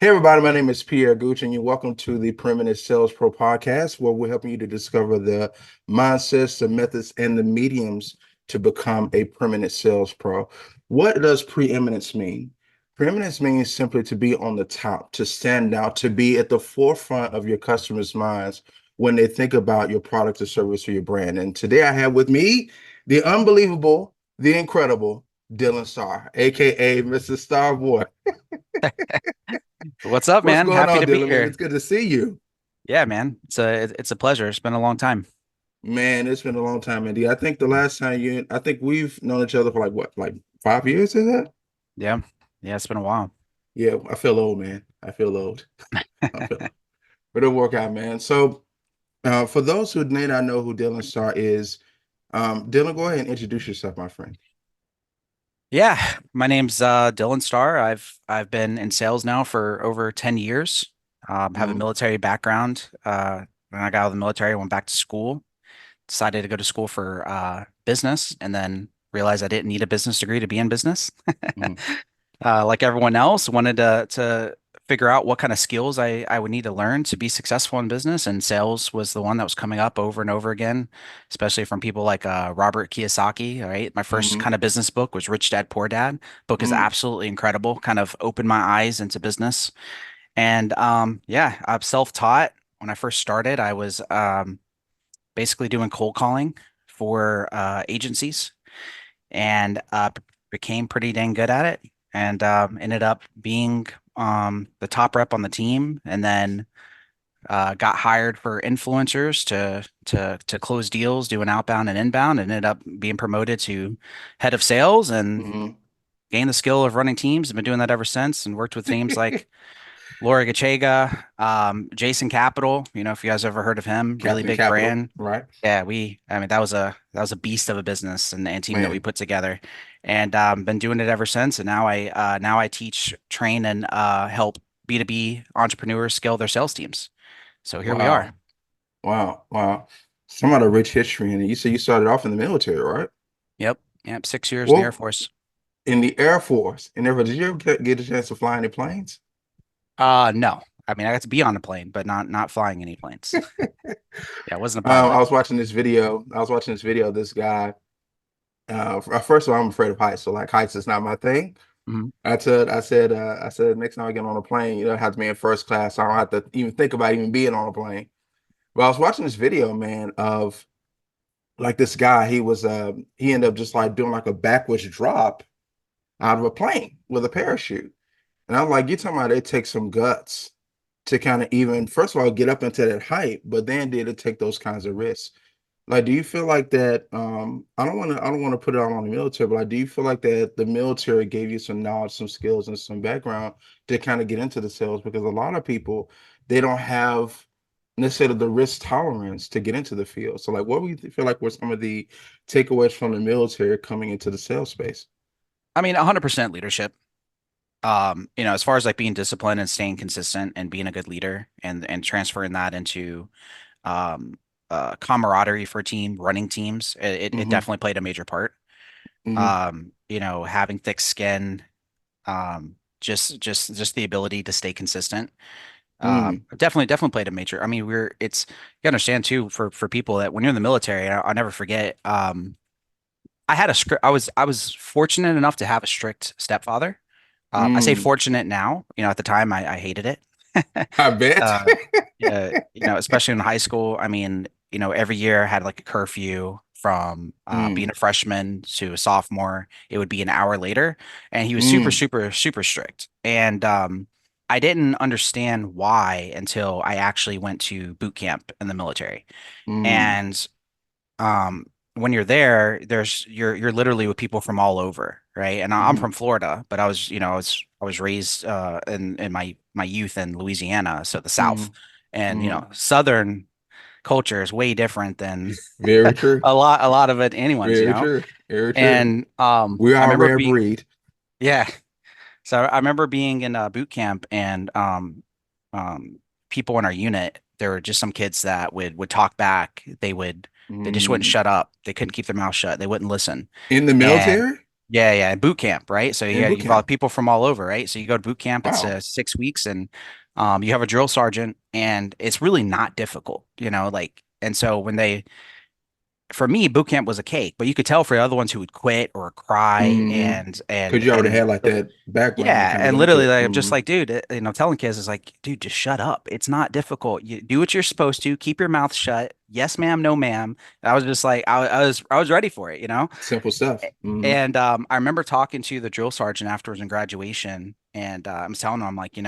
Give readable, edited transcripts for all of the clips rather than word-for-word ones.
Hey everybody, my name is Pierre Gooch, and you're welcome to the Pre-Eminent Sales Pro podcast, where we're helping you to discover the mindsets, the methods, and the mediums to become a permanent sales pro. What does preeminence mean? Preeminence means simply to be on the top, to stand out, to be at the forefront of your customers' minds when they think about your product or service or your brand. And today I have with me the unbelievable, the incredible Dylan Starr, aka Mr. Starr Boy. What's up, What's man? going Happy on, to be Dylan, man? It's here. good to see you. Yeah, man. It's a pleasure. It's been a long time. Man, it's been a long time, Andy. I think the last time I think we've known each other for like what, like 5 years, is that? Yeah. Yeah, it's been a while. Yeah, I feel old, man. I feel old. I feel, but it'll work out, man. So, for those who may not know who Dylan Starr is, Dylan, go ahead and introduce yourself, my friend. Yeah, my name's Dylan Starr. I've been in sales now for over 10 years. Have a Mhm. military background. When I got out of the military, I went back to school, decided to go to school for business, and then realized I didn't need a business degree to be in business. Mhm. Like everyone else, wanted to figure out what kind of skills I would need to learn to be successful in business, and sales was the one that was coming up over and over again, especially from people like Robert Kiyosaki. All right, my first Mhm. kind of business book was Rich Dad Poor Dad. Book is Mhm. absolutely incredible. Kind of opened my eyes into business, and yeah, I'm self-taught. When I first started, I was basically doing cold calling for agencies and became pretty dang good at it and ended up being the top rep on the team and then got hired for influencers to close deals, doing outbound and inbound, and ended up being promoted to head of sales and Mhm. gained the skill of running teams. I've been doing that ever since and worked with teams like Laura Gachega, Jason Capital. You know, if you guys ever heard of him, really Captain big Capital, brand. right? Yeah, I mean, that was a beast of a business and team that we Man, put together, and been doing it ever since. And now I teach, train, and help B2B entrepreneurs scale their sales teams. So here we are. wow, wow, wow. Some of the rich history in it. You said you started off in the military, right? Yep, yep. 6 years in the Air Well, Force. in the Air Force. And never did you ever get a chance to fly any planes? No, I mean I got to be on a plane, but not flying any planes. Yeah, I wasn't a I pilot. was watching this video. I was watching this video of this guy. First of all, I'm afraid of heights, so like heights is not my thing. Mhm. I said next time I get on a plane, it has to be in first class. So I don't have to even think about even being on a plane. But I was watching this video, man, of like this guy. He ended up just like doing like a backwards drop out of a plane with a parachute. And I'm like, you're talking about it takes some guts to kind of even, first of all, get up into that height, but then did it take those kinds of risks? Like, do you feel like that? I don't want to put it all on the military, but like, do you feel like that the military gave you some knowledge, some skills, and some background to kind of get into the sales? Because a lot of people, they don't have necessarily the risk tolerance to get into the field. So, like, what do you feel like were some of the takeaways from the military coming into the sales space? I mean, 100% leadership. As far as like being disciplined and staying consistent and being a good leader and transferring that into um, camaraderie for a team, running teams, it Hmm. definitely played a major part. Hmm. Having thick skin, just the ability to stay consistent. Hmm. Definitely played a major. I mean, you understand too for people that when you're in the military, I'll never forget. I had a script. I was fortunate enough to have a strict stepfather. I say Mm. fortunate now. At the time, I hated it. I bet. Uh, yeah, especially in high school. I mean, every year I had like a curfew from being Mm. a freshman to a sophomore. It would be an hour later, and he was super, Mm. super, super strict. And I didn't understand why until I actually went to boot camp in the military. Mm. And when you're there, you're literally with people from all over, right? And I'm Mm. from Florida, but I was raised in my youth in Louisiana, so the South. Mm. And Mm. Southern culture is way different than Very true. a lot of it anyone's, Very true. Very true. And We I are a remember rare being breed. yeah. So I remember being in boot camp and um, people in our unit, there were just some kids that would talk back. They just wouldn't Mm. shut up. They couldn't keep their mouth shut. They wouldn't listen. In the And military? Yeah, yeah, boot camp, right? So in boot you've got camp. people from all over, right? So you go to boot camp, it's Wow. 6 weeks, and you have a drill sergeant, and it's really not difficult, like, and so for me, boot camp was a cake, but you could tell for the other ones who would quit or cry, Mm-hmm. and Because you already had like the that background to yeah, kind of and go into literally, it. like, I'm just like, dude, telling kids is like, dude, just shut up. It's not difficult. You do what you're supposed to. Keep your mouth shut. Yes, ma'am. No, ma'am. I was just like, I was ready for it. Simple stuff. Mm-hmm. And I remember talking to the drill sergeant afterwards in graduation, and I was telling him, I'm like, and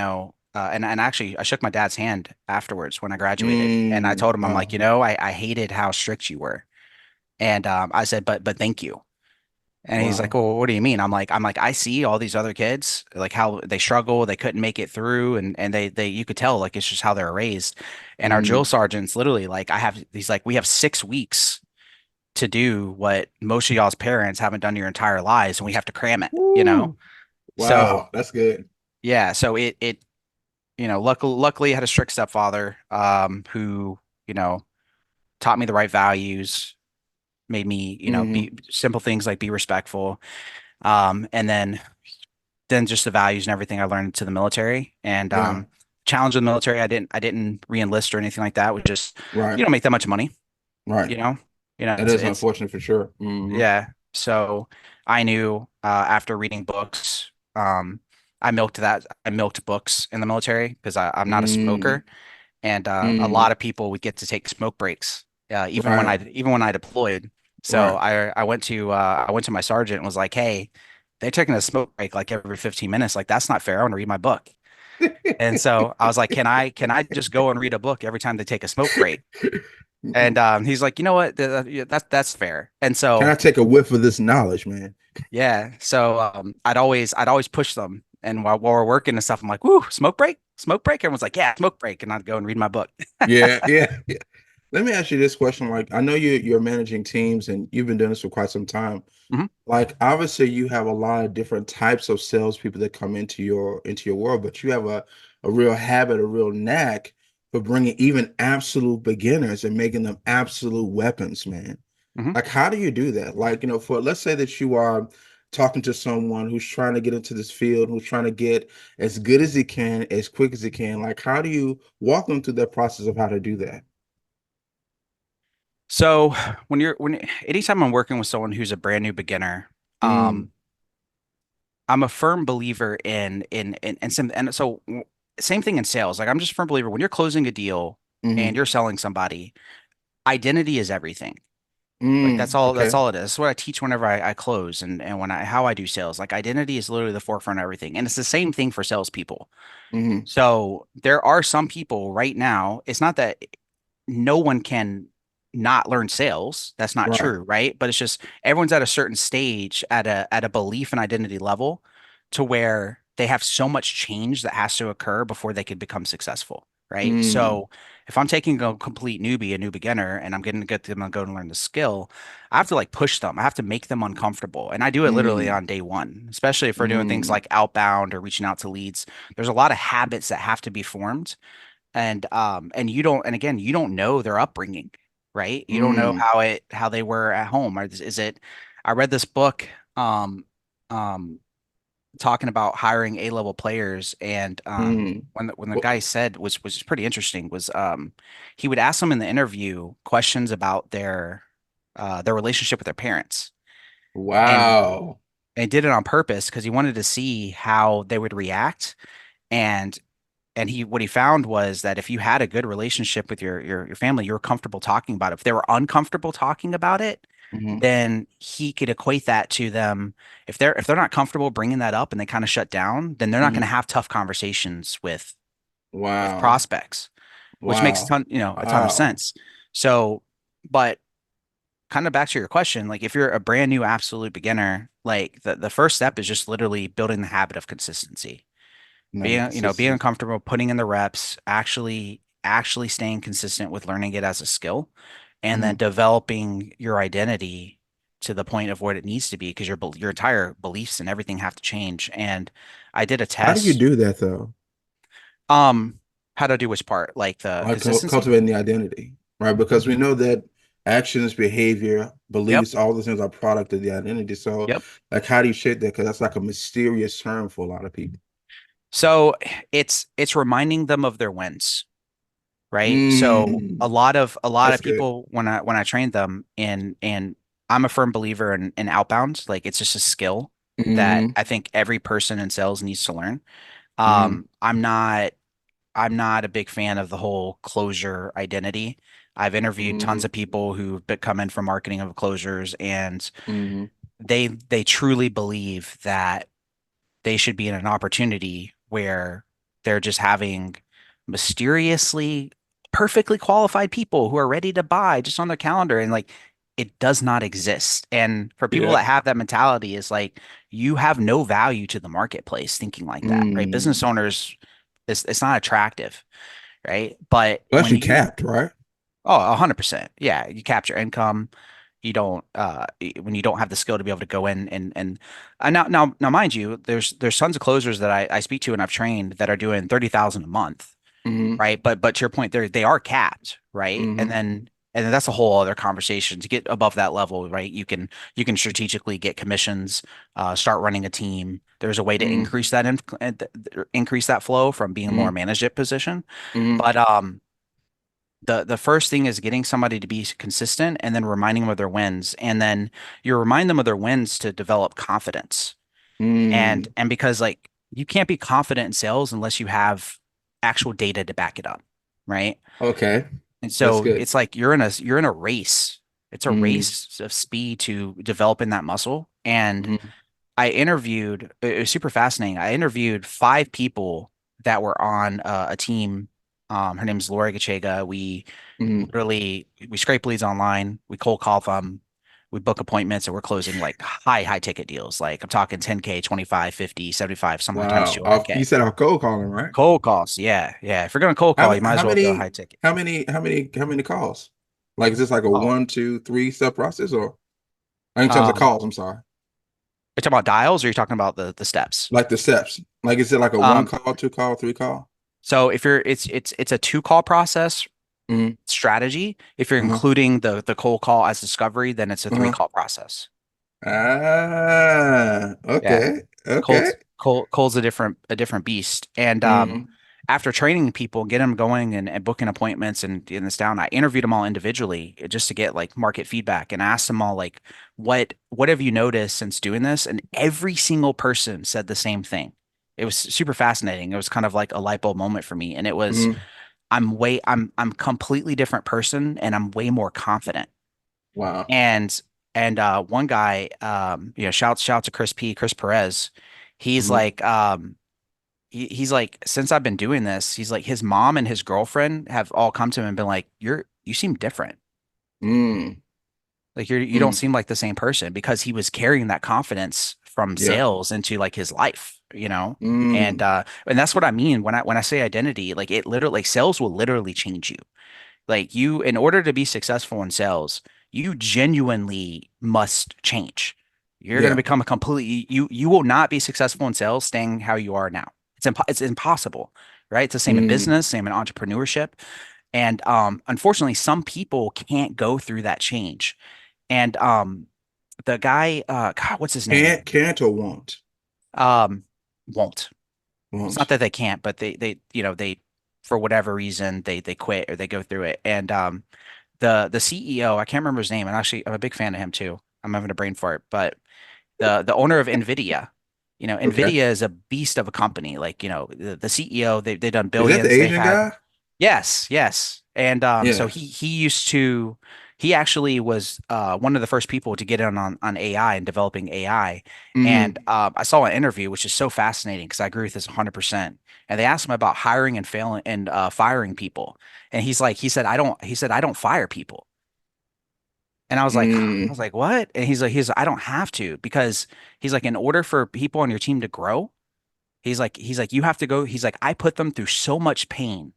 actually, I shook my dad's hand afterwards when I graduated, and I told him, I'm like, Wow. I hated how strict you were, and I said, but thank you. And he's like, Wow. "Well, what do you mean?" I'm like, I see all these other kids, like how they struggle, they couldn't make it through, and you could tell, like, it's just how they're raised. And our drill Mm. sergeant's literally like, he's like, we have 6 weeks to do what most of y'all's parents haven't done your entire lives, and we have to cram it. Woo. So Wow. That's good. yeah, so luckily I had a strict stepfather, who, you know, taught me the right values, made me, Mm-hmm. be simple things like be respectful. And then just the values and everything I learned to the military, and Yeah. challenge in the military. I didn't re-enlist or anything like that. We just, Right. you don't make that much money, Right. you know. That It's is unfortunate for sure. Mm-hmm. yeah. So I knew, after reading books, I milked books in the military because I'm not a Mm. smoker, and a Mm. lot of people would get to take smoke breaks, Right. even when I deployed. So Right. I went to my sergeant and was like, "Hey, they're taking a smoke break like every 15 minutes. Like, that's not fair. I want to read my book." And so I was like, "Can I just go and read a book every time they take a smoke break?" And he's like, "You know what? Yeah, that's fair." And Can so I take a whiff of this knowledge, man? yeah, so I'd always push them, and while we're working and stuff, I'm like, "Woo, smoke break, smoke break." Everyone's like, "Yeah, smoke break," and I'd go and read my book. Yeah, yeah, yeah. Let me ask you this question. Like, I know you're managing teams and you've been doing this for quite some time. Mhm. Like, obviously, you have a lot of different types of salespeople that come into your world, but you have a real habit, a real knack for bringing even absolute beginners and making them absolute weapons, man. Mhm. Like, how do you do that? Like, for let's say that you are talking to someone who's trying to get into this field, who's trying to get as good as he can, as quick as he can. Like, how do you walk them through that process of how to do that? So anytime I'm working with someone who's a brand new beginner, Mm, um, I'm a firm believer same thing in sales. Like, I'm just a firm believer when you're closing a deal and hmm you're selling somebody, identity is everything. Like, that's okay. all it is. That's what I teach whenever I close, and when how I do sales. Like, identity is literally the forefront of everything. And it's the same thing for salespeople. hmm So there are some people right now, it's not that no one can not learn sales. That's not Right. true, right? But it's just everyone's at a certain stage at a belief and identity level to where they have so much change that has to occur before they could become successful, right? Mm, So if I'm taking a complete newbie, a new beginner, and I'm getting to get them to go and learn the skill, I have to like push them. I have to make them uncomfortable. And I do it literally mm, on day one, especially if we're doing things mm, like outbound or reaching out to leads. There's a lot of habits that have to be formed, and you don't know their upbringing, right? You don't know mm, how they were at home. Or is it I read this book, um um talking about hiring A-level players, and mm. when the Wh- guy said, was pretty interesting, was he would ask them in the interview questions about their relationship with their parents, and Wow. and did it on purpose because he wanted to see how they would react. And what he found was that if you had a good relationship with your family, you were comfortable talking about it. If they were uncomfortable talking about it, hmm then he could equate that to them. If they're not comfortable bringing that up and they kind of shut down, then they're not going to hmm have tough conversations with Wow. prospects, which makes Wow. a ton of Wow. sense. So, but kind of back to your question, like, if you're a brand new absolute beginner, like, the first step is just literally building the habit of consistency, No, the being consistency. uncomfortable, putting in the reps, actually staying consistent with learning it as a skill, and then hmm developing your identity to the point of what it needs to be, because your entire beliefs and everything have to change. And I did a How do you test. do that though? Um, how to do which part? Like the Like consistency? cultivating the identity, right? Because we know that actions, behavior, Yep. beliefs, all those things are product of the identity. So, Yep. like, how do you shape that? Because that's like a mysterious term for a lot of people. So it's reminding them of their wins, right? So Mm, a lot that's of good. people when I train them and I'm a firm believer in outbound, like it's just a skill that Mm-hmm. I think every person in sales needs to learn. Mm-hmm. I'm not a big fan of the whole closure identity. I've interviewed tons of people who've come in from marketing of closures, and Mm-hmm. they truly believe that they should be in an opportunity where they're just having mysteriously perfectly qualified people who are ready to buy just on their calendar, and like it does not exist. And for people Yeah. that have that mentality, is like you have no value to the marketplace thinking like that, right? Business Mm. owners, it's not attractive, right? But Well, when actually you capped, right? oh, 100%. Yeah, you capture income. You don't when you don't have the skill to be able to go in and now mind you, there's tons of closers that I speak to and I've trained that are doing 30,000 a month, Mm-hmm. right? But to your point, they are capped, right? Mm-hmm. And then that's a whole other conversation. To get above that level, right? You can strategically get commissions, start running a team. There's a way to Mm-hmm. increase that flow from being more Mm-hmm. a management position. Mm-hmm. But the first thing is getting somebody to be consistent and then reminding them of their wins. And then you remind them of their wins to develop confidence. Mm. And because like you can't be confident in sales unless you have actual data to back it up, right? Okay. And That's so good. it's like you're in a race. It's a Mm. race of speed to developing that muscle. And Mm-hmm. I interviewed, it was super fascinating. I interviewed five people that were on a team. Her name's Laura Gachega. Mm-hmm. Literally, we scrape leads online, we cold call them, we book appointments, and we're closing like high ticket deals. Like I'm talking 10K, 25, 50, 75, sometimes Wow. You 200K. said I'll cold calling, right? Cold calls. Yeah. Yeah. If you're going to cold call, you might as well go high ticket. How many calls? Like, is this like a Oh, one, two, three step process or in terms of um, calls? I'm sorry. you're talking about dials or you're talking about the steps? Like the steps. Like, is it like a one Um, call, two call, three call? so if you're, it's a two call process Mm-hmm. strategy. If you're Uh-huh. including the cold call as discovery, then it's a three Uh-huh. call process. Ah, Yeah. okay. Okay. Cold's a different beast. And Mm-hmm. after training people, getting them going and booking appointments and getting this down, I interviewed them all individually just to get like market feedback and asked them all like, what have you noticed since doing this? And every single person said the same thing. It was super fascinating. It was kind of like a light bulb moment for me. And it was Mm-hmm. I'm completely different person and I'm way more confident. Wow. And one guy, you know, shout to Chris Perez. He's Mm-hmm. like, he's like, since I've been doing this, he's like, his mom and his girlfriend have all come to him and been like, you seem different. Mm-hmm. Like you don't seem like the same person because he was carrying that confidence from Yeah. sales into like his life, you know? Mm. And that's what I mean when I say identity, like it literally like sales will literally change you. Like you, in order to be successful in sales, you genuinely must change. You're going to Yeah. become a completely you will not be successful in sales staying how you are now. It's impossible, right? It's the same in Mm. business, same in entrepreneurship. And unfortunately, some people can't go through that change. And the guy, God, what's his name? Can't or won't? Um, won't. It's not Won't. that they can't, but you know, they for whatever reason they quit or they go through it. And the CEO, I can't remember his name, and actually I'm a big fan of him too. I'm having a brain fart, but the owner of NVIDIA, you know, Okay. NVIDIA is a beast of a company. Like, you know, the CEO, they've done Is that the billions. They've Asian had guy? yes, yes. And so Yeah. he used to he actually was one of the first people to get in on AI and developing AI. And Mm-hmm. I saw an interview which is so fascinating because I agree with this 100%. And they asked him about hiring and failing and firing people. And he said I don't fire people. And I Mm. was like, what? And I don't have to because he's like, in order for people on your team to grow, he's like, you have to go. He's like, I put them through so much pain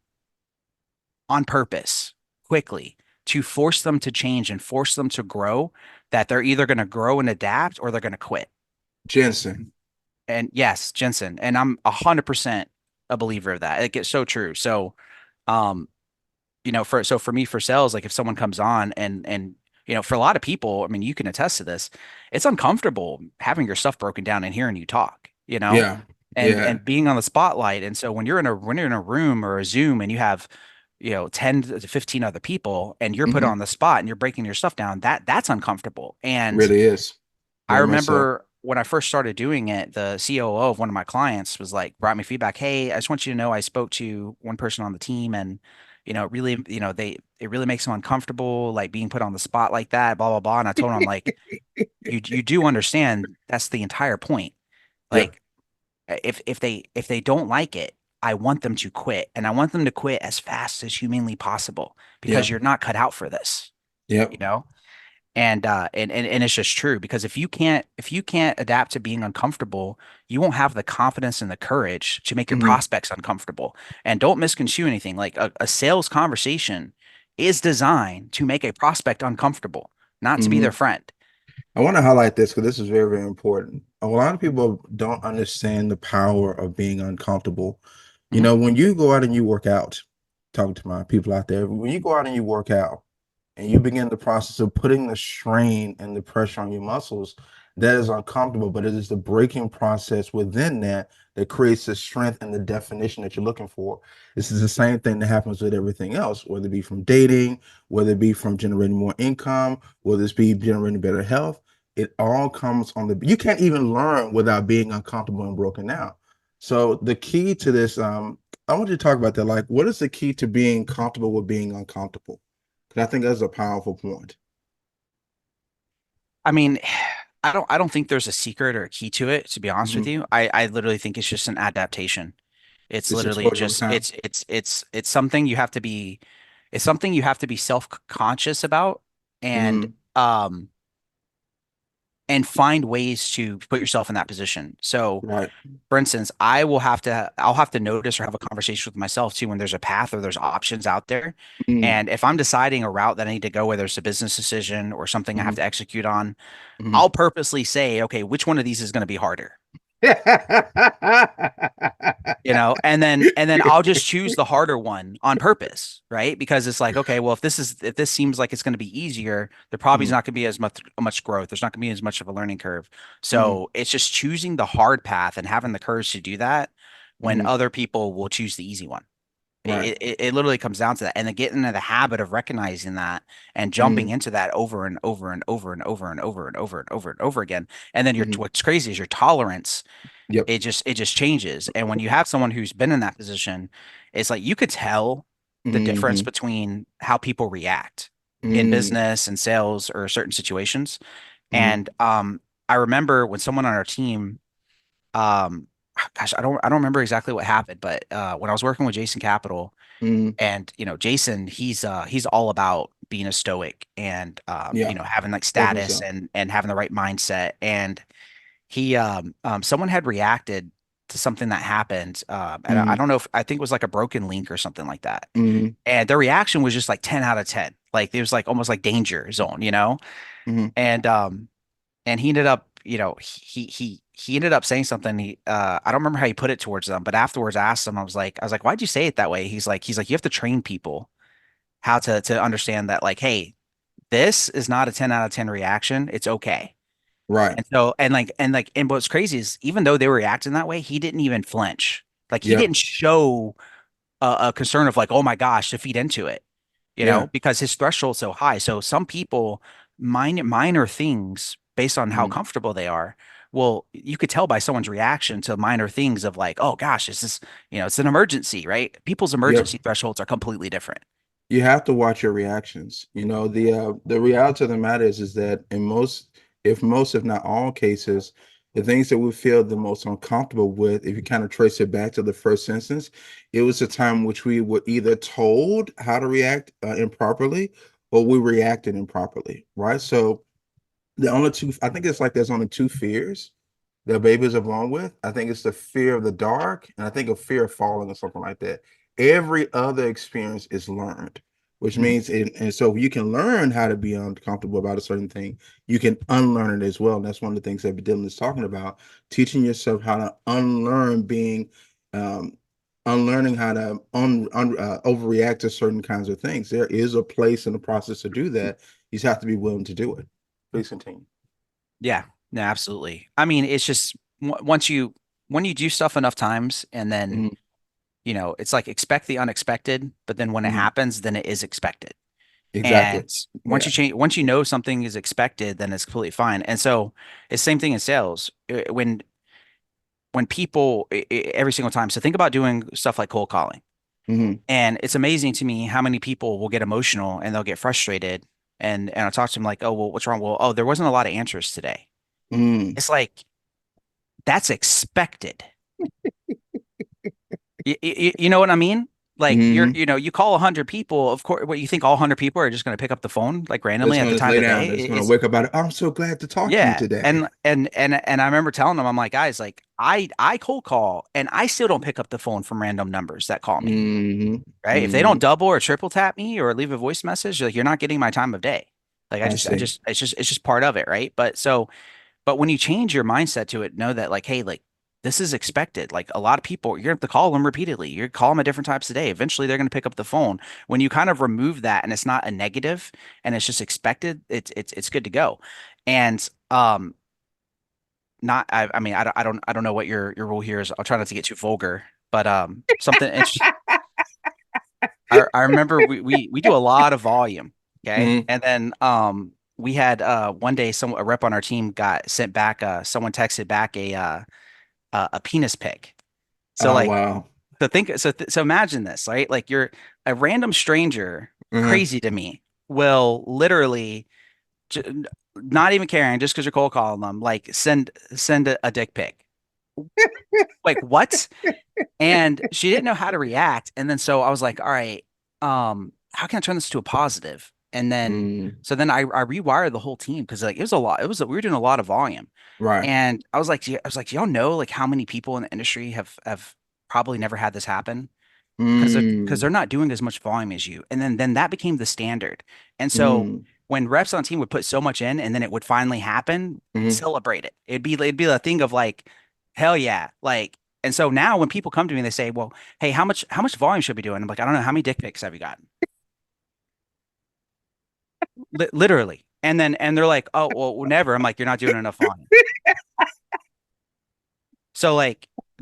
on purpose quickly to force them to change and force them to grow that they're either going to grow and adapt or they're going to quit. Jensen. And yes, Jensen, and I'm 100% a believer of that. It gets so true. So, um, you know, for me for sales, like if someone comes on and for a lot of people, I mean, you can attest to this. It's uncomfortable having your stuff broken down and hearing you talk, Yeah. Yeah. and being on the spotlight. And so when you're in a room or a Zoom and you have, 10 to 15 other people and you're put Hmm. on the spot and you're breaking your stuff down, that's uncomfortable. And Really is. I Very much so. remember when I first started doing it, the COO of one of my clients was like, brought me feedback. Hey, I just want you to know I spoke to one person on the team and, really, it really makes them uncomfortable, like being put on the spot like that, blah, blah, blah. And I told him, I'm like, you do understand that's the entire point. Yeah. Like if they don't like it, I want them to quit and I want them to quit as fast as humanly possible Yeah. because you're not cut out for this, you Yep. know? And it's just true because if you can't adapt to being uncomfortable, you won't have the confidence and the courage to make your Hmm. prospects uncomfortable. And don't misconstrue anything. Like a sales conversation is designed to make a prospect uncomfortable, not to be their Hmm. friend. I want to highlight this because this is very, very important. A lot of people don't understand the power of being uncomfortable. Mhm. When you go out and you work out, talking to my people out there, when you go out and you work out and you begin the process of putting the strain and the pressure on your muscles, that is uncomfortable, but it is the breaking process within that that creates the strength and the definition that you're looking for. This is the same thing that happens with everything else, whether it be from dating, whether it be from generating more income, whether it be generating better health. It all comes on you can't even learn without being uncomfortable and broken down. So the key to this, I want you to talk about that. Like, what is the key to being comfortable with being uncomfortable? Because I think that's a powerful point. I mean, I don't think there's a secret or a key to it, to be honest with Hmm. you. I literally think it's just an adaptation. It's Just literally exposure over just time. it's something you have to be it's something you have to be self-conscious about and Hmm. um and find ways to put yourself in that position. So, Right. for instance, I'll have to notice or have a conversation with myself too when there's a path or there's options out there. Mm-hmm. And if I'm deciding a route that I need to go, whether it's a business decision or something I have to execute on, Hmm. I'll purposely say, okay, which one of these is going to be harder? And then I'll just choose the harder one on purpose, right? Because it's like, okay, well, if this seems like it's going to be easier, there probably is Hmm. not going to be as much growth. There's not going to be as much of a learning curve. Hmm. So it's just choosing the hard path and having the courage to do that when Hmm. other people will choose the easy one. Right. It literally comes down to that, and then getting into the habit of recognizing that and jumping Hmm. into that over and over and over and over and over and over and over and over again. And then Hmm. what's crazy is your tolerance Yep. it just changes. And when you have someone who's been in that position, it's like you could tell the difference Hmm. between how people react in Hmm. business and sales or certain situations. Hmm. And I remember when someone on our team, um, gosh, I don't remember exactly what happened, but when I was working with Jason Capital, Hmm. and Jason, he's all about being a stoic and Yeah. having like Definitely status so. and having the right mindset. And someone had reacted to something that happened. And I Hmm. don't know if I think it was like a broken link or something like that. Hmm. And their reaction was just like 10 out of 10. Like it was like almost like danger zone. Hmm. And he ended up, he ended up saying something. I don't remember how he put it towards them, but afterwards I asked him, I was like, why'd you say it that way? He's like, you have to train people how to understand that, like, hey, this is not a 10 out of 10 reaction. It's okay. Right. And so, and what's crazy is even though they were reacting that way, he didn't even flinch. Like he Yep. didn't show a concern of like, oh my gosh, to feed into it, Yeah. because his threshold's so high. So some people minor things based on how Hmm. comfortable they are. Well, you could tell by someone's reaction to minor things of like, oh gosh, is this, it's an emergency, right? People's Yep. emergency thresholds are completely different. You have to watch your reactions. The reality of the matter is that in most, if not all cases, the things that we feel the most uncomfortable with, if you kind of trace it back to the first instance, it was a time in which we were either told how to react improperly or we reacted improperly, right? So the only two, I think it's like there's only two fears that babies are born with. I think it's the fear of the dark, and I think a fear of falling or something like that. Every other experience is learned, which Mhm. means, and so you can learn how to be uncomfortable about a certain thing. You can unlearn it as well. And that's one of the things that Dylan is talking about, teaching yourself how to unlearn being, um, unlearning how to overreact to certain kinds of things. There is a place in the process to do that. You just have to be willing to do it. Please continue. Yeah, no, absolutely. I mean, it's just once you when you do stuff enough times and then, Hmm. it's like expect the unexpected, but then when it Hmm. happens, then it is expected. Exactly. And Yeah. once you know something is expected, then it's completely fine. And so it's the same thing in sales. When people every single time. So think about doing stuff like cold calling. Hmm. And it's amazing to me how many people will get emotional and they'll get frustrated. And I'll talk to them like, oh, well, what's wrong? Well, oh, there wasn't a lot of answers today. Mm. It's like that's expected. You know what I mean? Like Hmm. you call 100 people, of course, what you think all 100 people are just going to pick up the phone like They're randomly just at gonna the just time lay of the down. day? They're just gonna wake up out of, I'm so glad to talk to you Yeah. today. And I remember telling them, I'm like, guys, like I cold call and I still don't pick up the phone from random numbers that call me. Hmm. Right? If they don't Hmm. double or triple tap me or leave a voice message, like you're not getting my time of day. Like I see. it's just part of it, right? But when you change your mindset to it, know that like, hey, like this is expected. Like a lot of people, you're gonna have to call them repeatedly. You call them at different times a day. Eventually, they're gonna pick up the phone. When you kind of remove that, and it's not a negative, and it's just expected, it's good to go. And not, I mean, I don't know what your rule here is. I'll try not to get too vulgar, but something interesting. I remember we do a lot of volume, okay? Hmm. And then we had one day a rep on our team got sent back someone texted back a penis pic. So Oh like wow. so imagine this, right? Like you're a random stranger, Uh-huh. crazy to me, will literally j not even caring just because you're cold calling them, like send a dick pic. Like what? And she didn't know how to react. And then so I was like, all right, how can I turn this to a positive? And then Mm. so then I rewired the whole team because like it was a lot. We were doing a lot of volume. Right. And do y'all know like how many people in the industry have probably never had this happen? Because Mm. they're not doing as much volume as you. And then that became the standard. And so Mm. when reps on team would put so much in and then it would finally happen, Hmm. celebrate it. It'd be a thing of like, hell yeah. Like, and so now when people come to me, they say, well, hey, how much volume should we do? And I'm like, I don't know, how many dick pics have you gotten? Literally. And they're like, oh, well, never. I'm like, you're not doing enough volume. So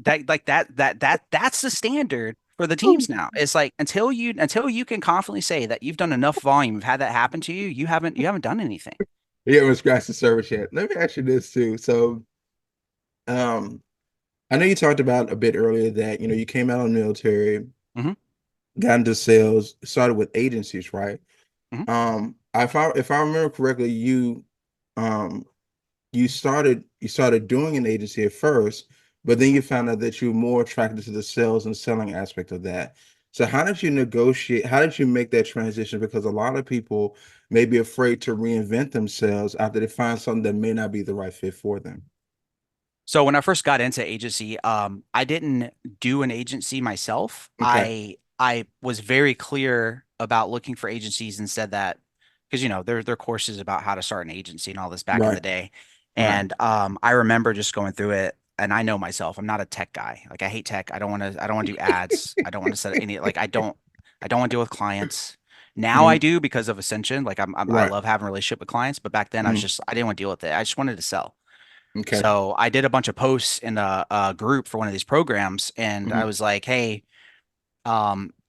that's the standard for the teams now. It's like until you can confidently say that you've done enough volume, you've had that happen to you, you haven't done anything. You haven't scratched the surface yet. Let me ask you this too. So, um, I know you talked about a bit earlier that you came out of the military, Hmm. got into sales, started with agencies, right? Hmm. If I remember correctly, um you started doing an agency at first, but then you found out that you were more attracted to the sales and selling aspect of that. So how did you negotiate? How did you make that transition? Because a lot of people may be afraid to reinvent themselves after they find something that may not be the right fit for them. So when I first got into agency, I didn't do an agency myself. Okay. I was very clear about looking for agencies and said that because there are courses about how to start an agency and all this back in the Right. day. Right. And I remember just going through it and I know myself, I'm not a tech guy. Like I hate tech. I don't want to do ads. I don't want to set any like I don't want to deal with clients. Now I Mhm. do because of Ascension. Like I Right. love having a relationship with clients, but back then Mhm. I didn't want to deal with it. I just wanted to sell. Okay. So I did a bunch of posts in a group for one of these programs, and I Mhm. was like, "Hey,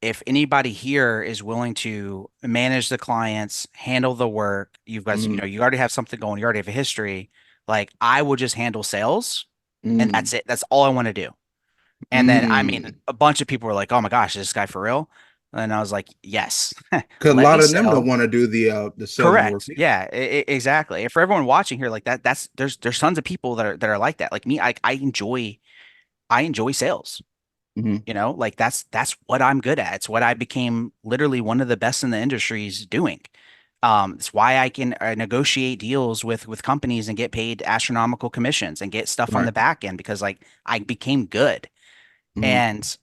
if anybody here is willing to manage the clients, handle the work, you guys, Mhm. you already have something going, you already have a history. Like, I will just handle sales, and Mhm. that's it. That's all I want to do." And then, I mean, Mhm. a bunch of people were like, "Oh my gosh, is this guy for real?" And I was like, "Yes, Because a let me lot of them don't sell." want to do the selling work Correct. either. Yeah, exactly. And for everyone watching here, like there's tons of people that are like that. Like me, I enjoy sales. Mhm. Like that's what I'm good at. It's what I became literally one of the best in the industries doing. It's why I can negotiate deals with companies and get paid astronomical commissions and get stuff on the Right. back end because like I became good. Mhm. And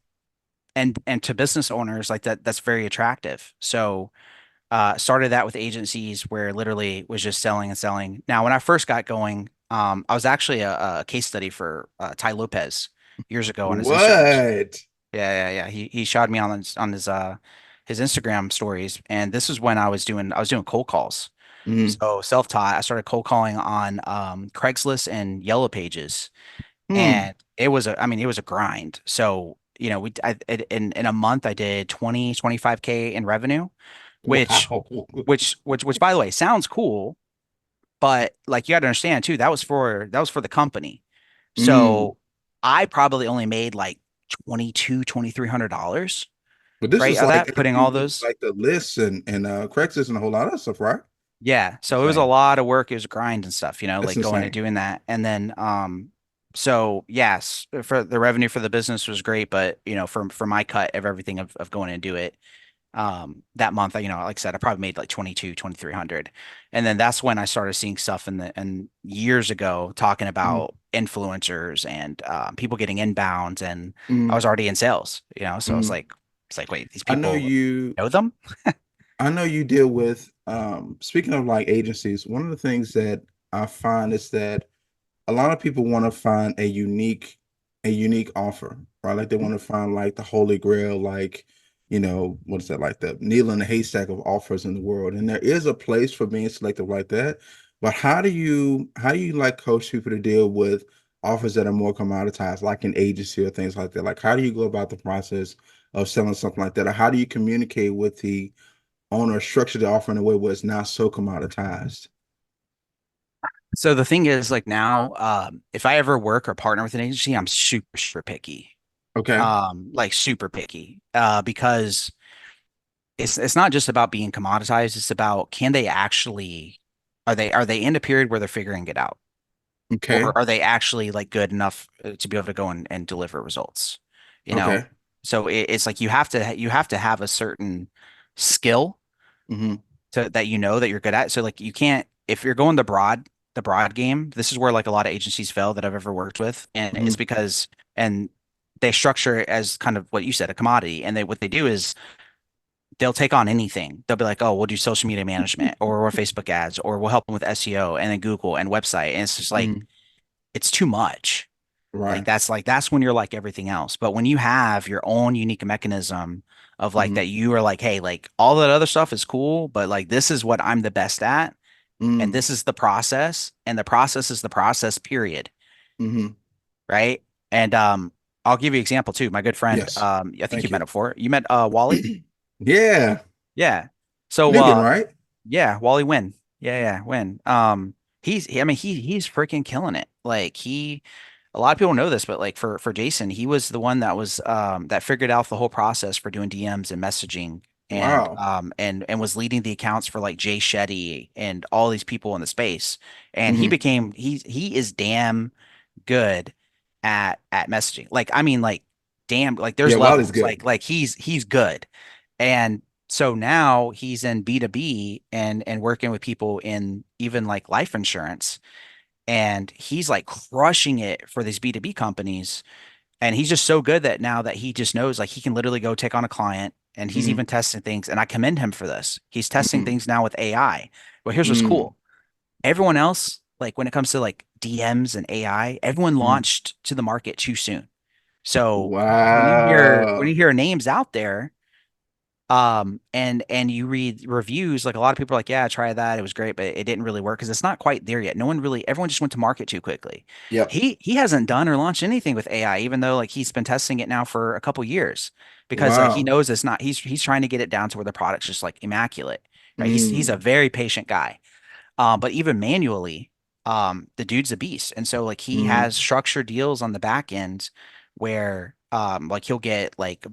and to business owners like that's very attractive. So started that with agencies where literally was just selling and selling. Now, when I first got going, I was actually a case study for Ty Lopez years ago on his Instagram. What? Yeah. He shot me on his Instagram stories, and this was when I was doing cold calls. Mm. So self-taught, I started cold calling on Craigslist and Yellow Pages, Mm. and I mean, it was a grind. So, in a month I did 25K in revenue, which Wow. which by the way sounds cool, but like you got to understand too, that was for the company. Mm. So I probably only made like 2,200 $2,300, But this right? is Of like that, after putting you all did those. like the lists and Craigslist and a whole lot of stuff, right? Yeah. So it was a Insane. lot of work. It was a grind and stuff, That's like going and insane. doing that. And then, so yes, for the revenue for the business was great, but for my cut of everything of going and do it, that month, like I said, I probably made like 2,300. And then that's when I started seeing stuff and years ago talking Mm. about influencers and people getting inbound, and I Mm. was already in sales, so Mm. it's like, wait, these I know people you. know them? I know you deal with. Speaking of like agencies, one of the things that I find is that a lot of people want to find a unique offer, right? Like they want to find like the holy grail, like, what is that, like the needle in the haystack of offers in the world. And there is a place for being selective like that. But how do you like coach people to deal with offers that are more commoditized, like an agency or things like that? Like how do you go about the process of selling something like that? Or how do you communicate with the owner, structure the offer in a way where it's not so commoditized? So the thing is, like now, if I ever work or partner with an agency, I'm super, super picky. Okay. Like super picky. Because it's not just about being commoditized, it's about, can they actually, are they in a period where they're figuring it out? Okay. Or are they actually like good enough to be able to go and deliver results? You know, Okay. so it's like you have to have a certain skill Hmm. that that you're good at. So like you can't, if you're going the broad game. This is where like a lot of agencies fail that I've ever worked with, and it's Hmm. because and they structure it as kind of what you said, a commodity, and what they do is they'll take on anything. They'll be like, oh, we'll do social media management, or we'll Facebook ads, or we'll help them with SEO and then Google and website, and it's just like Hmm. it's too much. Right. Like that's when you're like everything else. But when you have your own unique mechanism of like Hmm. that, you are like, hey, like all that other stuff is cool, but like this is what I'm the best at, and Mm. this is the process, and the process is the process, period. Hmm. Right. And I'll give you an example too. My good friend, Yes. I think Thank you met you. him before. You met Wally? Yeah. Yeah. So Megan, right? yeah, Wally Win. Yeah, yeah, Win. I mean, he's freaking killing it. Like a lot of people know this, but like for Jason, he was the one that was that figured out the whole process for doing DMs and messaging, Wow. and was leading the accounts for like Jay Shetty and all these people in the space. And Hmm. he is damn good at messaging. Like, I mean, like damn, like Yeah, there's Wally's levels. good. Like he's good. And so now he's in B2B and working with people in even like life insurance. And he's like crushing it for these B2B companies. And he's just so good that now that he just knows like he can literally go take on a client, and he's Hmm. even testing things. And I commend him for this. He's testing Mm. things now with AI. Well, here's what's Mm. cool. Everyone else, like when it comes to like DMs and AI, everyone Mm. launched to the market too soon. So when you Wow. hear names out there, and you read reviews, like a lot of people are like, yeah, try that, it was great, but it didn't really work because it's not quite there yet. No one really, everyone just went to market too quickly. Yep. He hasn't done or launched anything with AI, even though like he's been testing it now for a couple years, because like he Wow. knows it's not, he's trying to get it down to where the product's just like immaculate, right? He's a Mm. very patient guy. But even manually, the dude's a beast. And so like he Mm. has structured deals on the back end where like he'll get like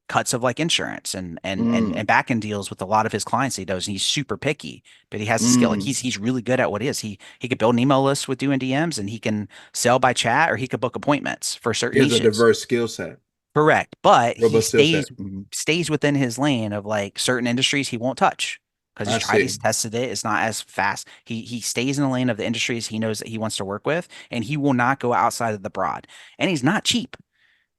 cuts of like insurance and Mm. back end deals with a lot of his clients he does. And he's super picky, but he has a skill. Like Mm. he's really good at what it is. He could build an email list with doing DMs, and he can sell by chat, or he could book appointments for certain He has a niches. diverse skill set, Correct. But he robust skill set. stays within his lane of like certain industries he won't touch because I he's see. tested it. It's not as fast. He stays in the lane of the industries he knows that he wants to work with, and he will not go outside of the broad. And he's not cheap.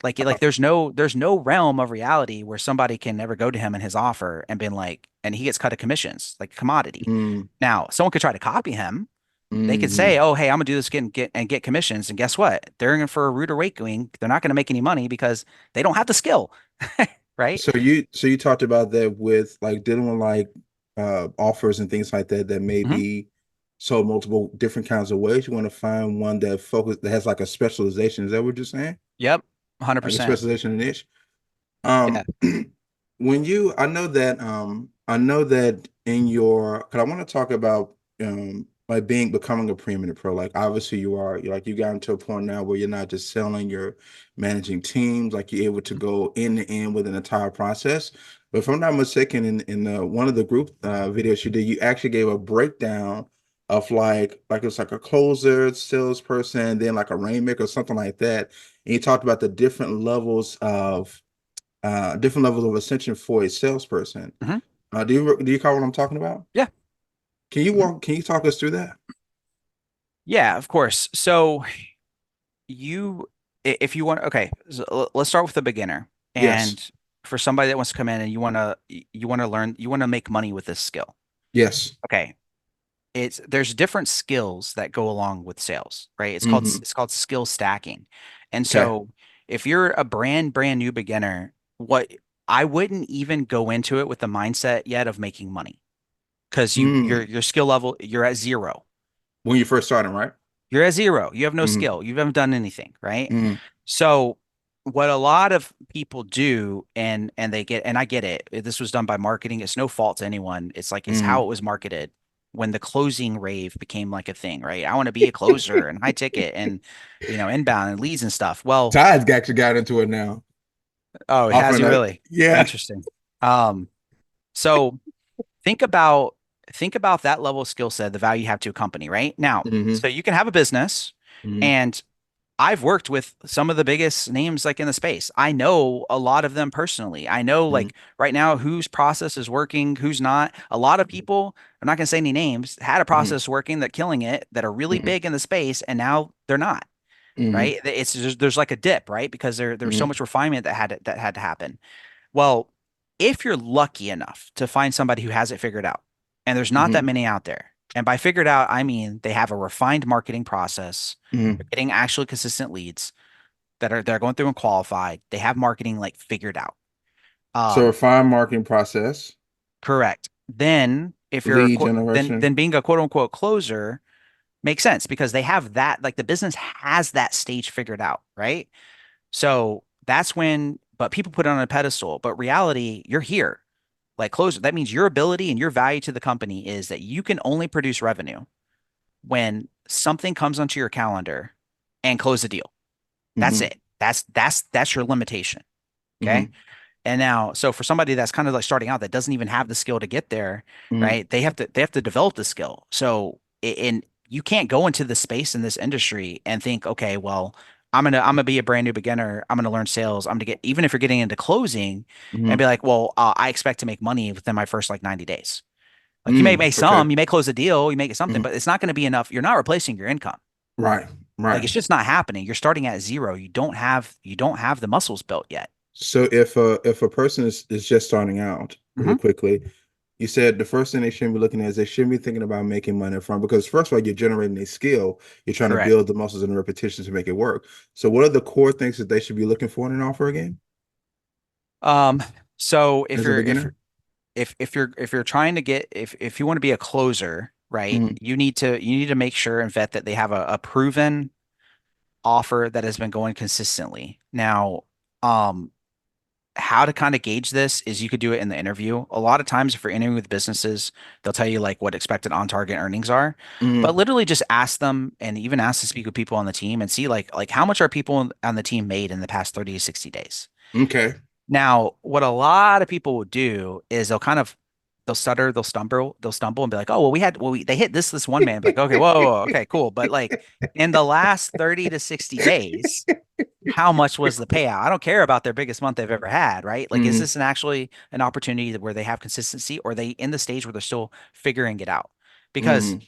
Like there's no realm of reality where somebody can ever go to him in his offer and been like, and he gets cut of commissions, like commodity. Mm. Now, someone could try to copy him. They could say, Mm. "Oh, hey, I'm gonna do this get commissions," and guess what? They're in for a rude awakening. They're not gonna make any money because they don't have the skill, right? So you talked about that with like dealing with like offers and things like that that may Hmm. be sold multiple different kinds of ways. You want to find one that has like a specialization. Is that what you're saying? Yep, Like a 100%. specialization in niche? Yeah. Um, when you, I know that in your, because I want to talk about like becoming a preeminent pro. Like obviously you got into a point now where you're not just selling, you're managing teams. Like you're able to go end to end with an entire process. But if I'm not mistaken, in one of the group videos you did, you actually gave a breakdown of like it's like a closer, salesperson, then like a rainmaker, or something like that. And you talked about the different levels of ascension for a salesperson. Hmm. Do you call what I'm talking about? Yeah. Hmm. Can you talk us through that? Yeah, of course. So you, if you want, okay, so let's start with the beginner. Yes. And for somebody that wants to come in and you want to learn, you want to make money with this skill. Yes. Okay. There's different skills that go along with sales, right? Hmm. It's called skill stacking. And Okay. so if you're a brand new beginner, what I wouldn't even go into it with the mindset yet of making money because Mm. your skill level, you're at zero. When you first started, right? You're at zero. You have no Hmm. skill. You haven't done anything, right? Hmm. So what a lot of people do and they get and I get it. This was done by marketing. It's no fault to anyone. It's like it's how Hmm. it was marketed when the closing rave became like a thing, right? I want to be a closer and high ticket and inbound and leads and stuff. Well, Todd's actually got into it now, oh, has offering he that. really? Yeah. Interesting. Um, so think about think about that level of skill set, the value you have to a company, right? Now, Hmm. so you can have a business Hmm. and I've worked with some of the biggest names like in the space. I know a lot of them personally. I know Hmm. like right now whose process is working, who's not. A lot of people, I'm not going to say any names, had a Hmm. process working that killing it that are really Hmm. big in the space and now they're not, Hmm. right? It's just, there's like a dip, right? Because there was so Hmm. much refinement that had to happen. Well, if you're lucky enough to find somebody who has it figured out, and there's not that Hmm. many out there, and by figured out, I mean they have a refined marketing process, they're Hmm. getting actually consistent leads they're going through and qualified. They have marketing like figured out. So Um, refined marketing process, correct. Then if you're a lead generation. then being a quote unquote closer makes sense because they have that like the business has that stage figured out, right? So that's when, but people put it on a pedestal, but reality, you're here. Like closer, that means your ability and your value to the company is that you can only produce revenue when something comes onto your calendar and close the deal. That's Hmm. it. That's your limitation. Okay. Hmm. And now, so for somebody that's kind of like starting out that doesn't even have the skill to get there, Hmm. right? They have to develop the skill. So in you can't go into the space in this industry and think, okay, well, I'm gonna be a brand new beginner. I'm gonna learn sales. I'm gonna get even if you're getting into closing and Hmm. be like, well, I expect to make money within my first like 90 days. Like you may Hmm. make Okay. some, you may close a deal, you make something, Hmm. but it's not going to be enough. You're not replacing your income. Right. Like Right. it's just not happening. You're starting at zero. You don't have the muscles built yet. So if a person is just starting out really Hmm. quickly, you said the first thing they shouldn't be looking at is they shouldn't be thinking about making money from because first of all, you're generating a skill, you're trying to Correct. build the muscles and the repetition to make it work. So what are the core things that they should be looking for in an offer again Um, so as a beginner? if you're trying to get if you want to be a closer, right, Hmm. you need to make sure and vet that they have a proven offer that has been going consistently. Now, um, how to kind of gauge this is you could do it in the interview. A lot of times, if you're interviewing with businesses, they'll tell you like what expected on target earnings are, but Hmm. literally just ask them and even ask to speak with people on the team and see like how much are people on the team made in the past 30 to 60 days. Okay. Now, what a lot of people will do is they'll stutter, they'll stumble and be like, oh, well, they hit this one man. Be like, okay, whoa, okay, cool. But like in the last 30 to 60 days, how much was the payout? I don't care about their biggest month they've ever had, right? Like, is Hmm. this actually an opportunity where they have consistency or are they in the stage where they're still figuring it out? Because Hmm.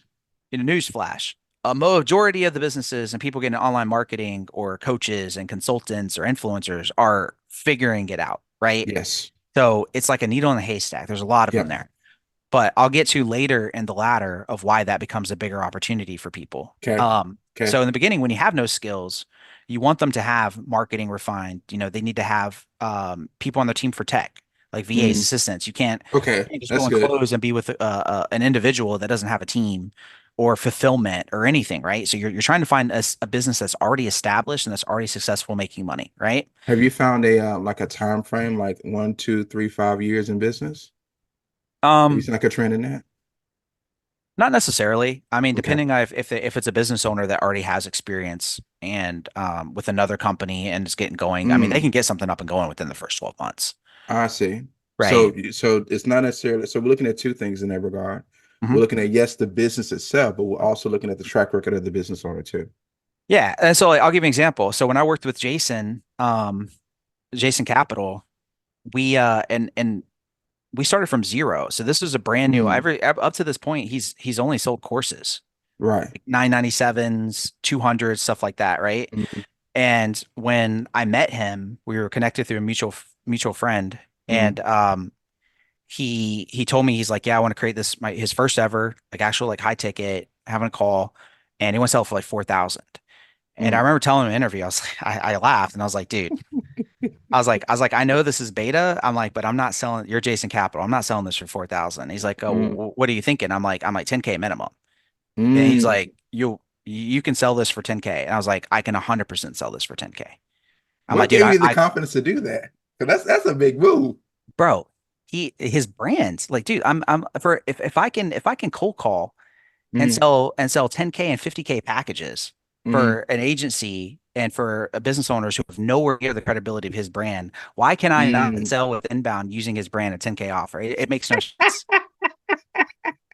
in a newsflash, a majority of the businesses and people getting online marketing or coaches and consultants or influencers are figuring it out, right? Yes. So it's like a needle in a haystack. There's a lot of them Yep. there. But I'll get to later in the ladder of why that becomes a bigger opportunity for people. Okay. Okay. So in the beginning, when you have no skills, you want them to have marketing refined. You know, they need to have people on their team for tech. like VAs, Mm. assistants. Okay, You can't just go that's and good. close and be with an individual that doesn't have a team or fulfillment or anything, right? So you're trying to find a business that's already established and that's already successful making money, right? Have you found a like a time frame, like 1, 2, 3, 5 years in business? Have you Um, seen like a trend in that? Not necessarily. I mean, Okay. depending on if it's a business owner that already has experience and with another company and is getting going, I mean, they Mm, can get something up and going within the first 12 months, I see. right? So it's not necessarily. So we're looking at two things in that regard. Hmm. We're looking at yes, the business itself, but we're also looking at the track record of the business owner too. Yeah, and so like, I'll give you an example. So when I worked with Jason Capital, we we started from zero. So this was a brand new. Mm, Up to this point, he's only sold courses, right. like 997s, 200s, stuff like that, right? Mm, And when I met him, we were connected through a mutual friend, mm, and he told me he's like, yeah, I want to create this his first ever like actual like high ticket having a call, and he wants to sell it for like 4,000. And I mm, remember telling him in an interview, I was like, I laughed and I was like, dude, I was like, I know this is beta. I'm like, but I'm not selling. You're Jason Capital. I'm not selling this for 4,000. He's like, oh, mm, what are you thinking? I'm like 10K minimum. And he's mm. like, you can sell this for 10K. And I was like, I can 100% sell this for 10K. I'm like, What dude, gave I, you the I confidence to do that? 'Cause that's a big move. bro, his brand, like, dude, I'm for if I can cold call and Mm, sell 10K and 50K packages mm, for an agency and for business owners who have nowhere near the credibility of his brand, why can I not mm. sell with inbound using his brand at 10K offer? It makes no sense,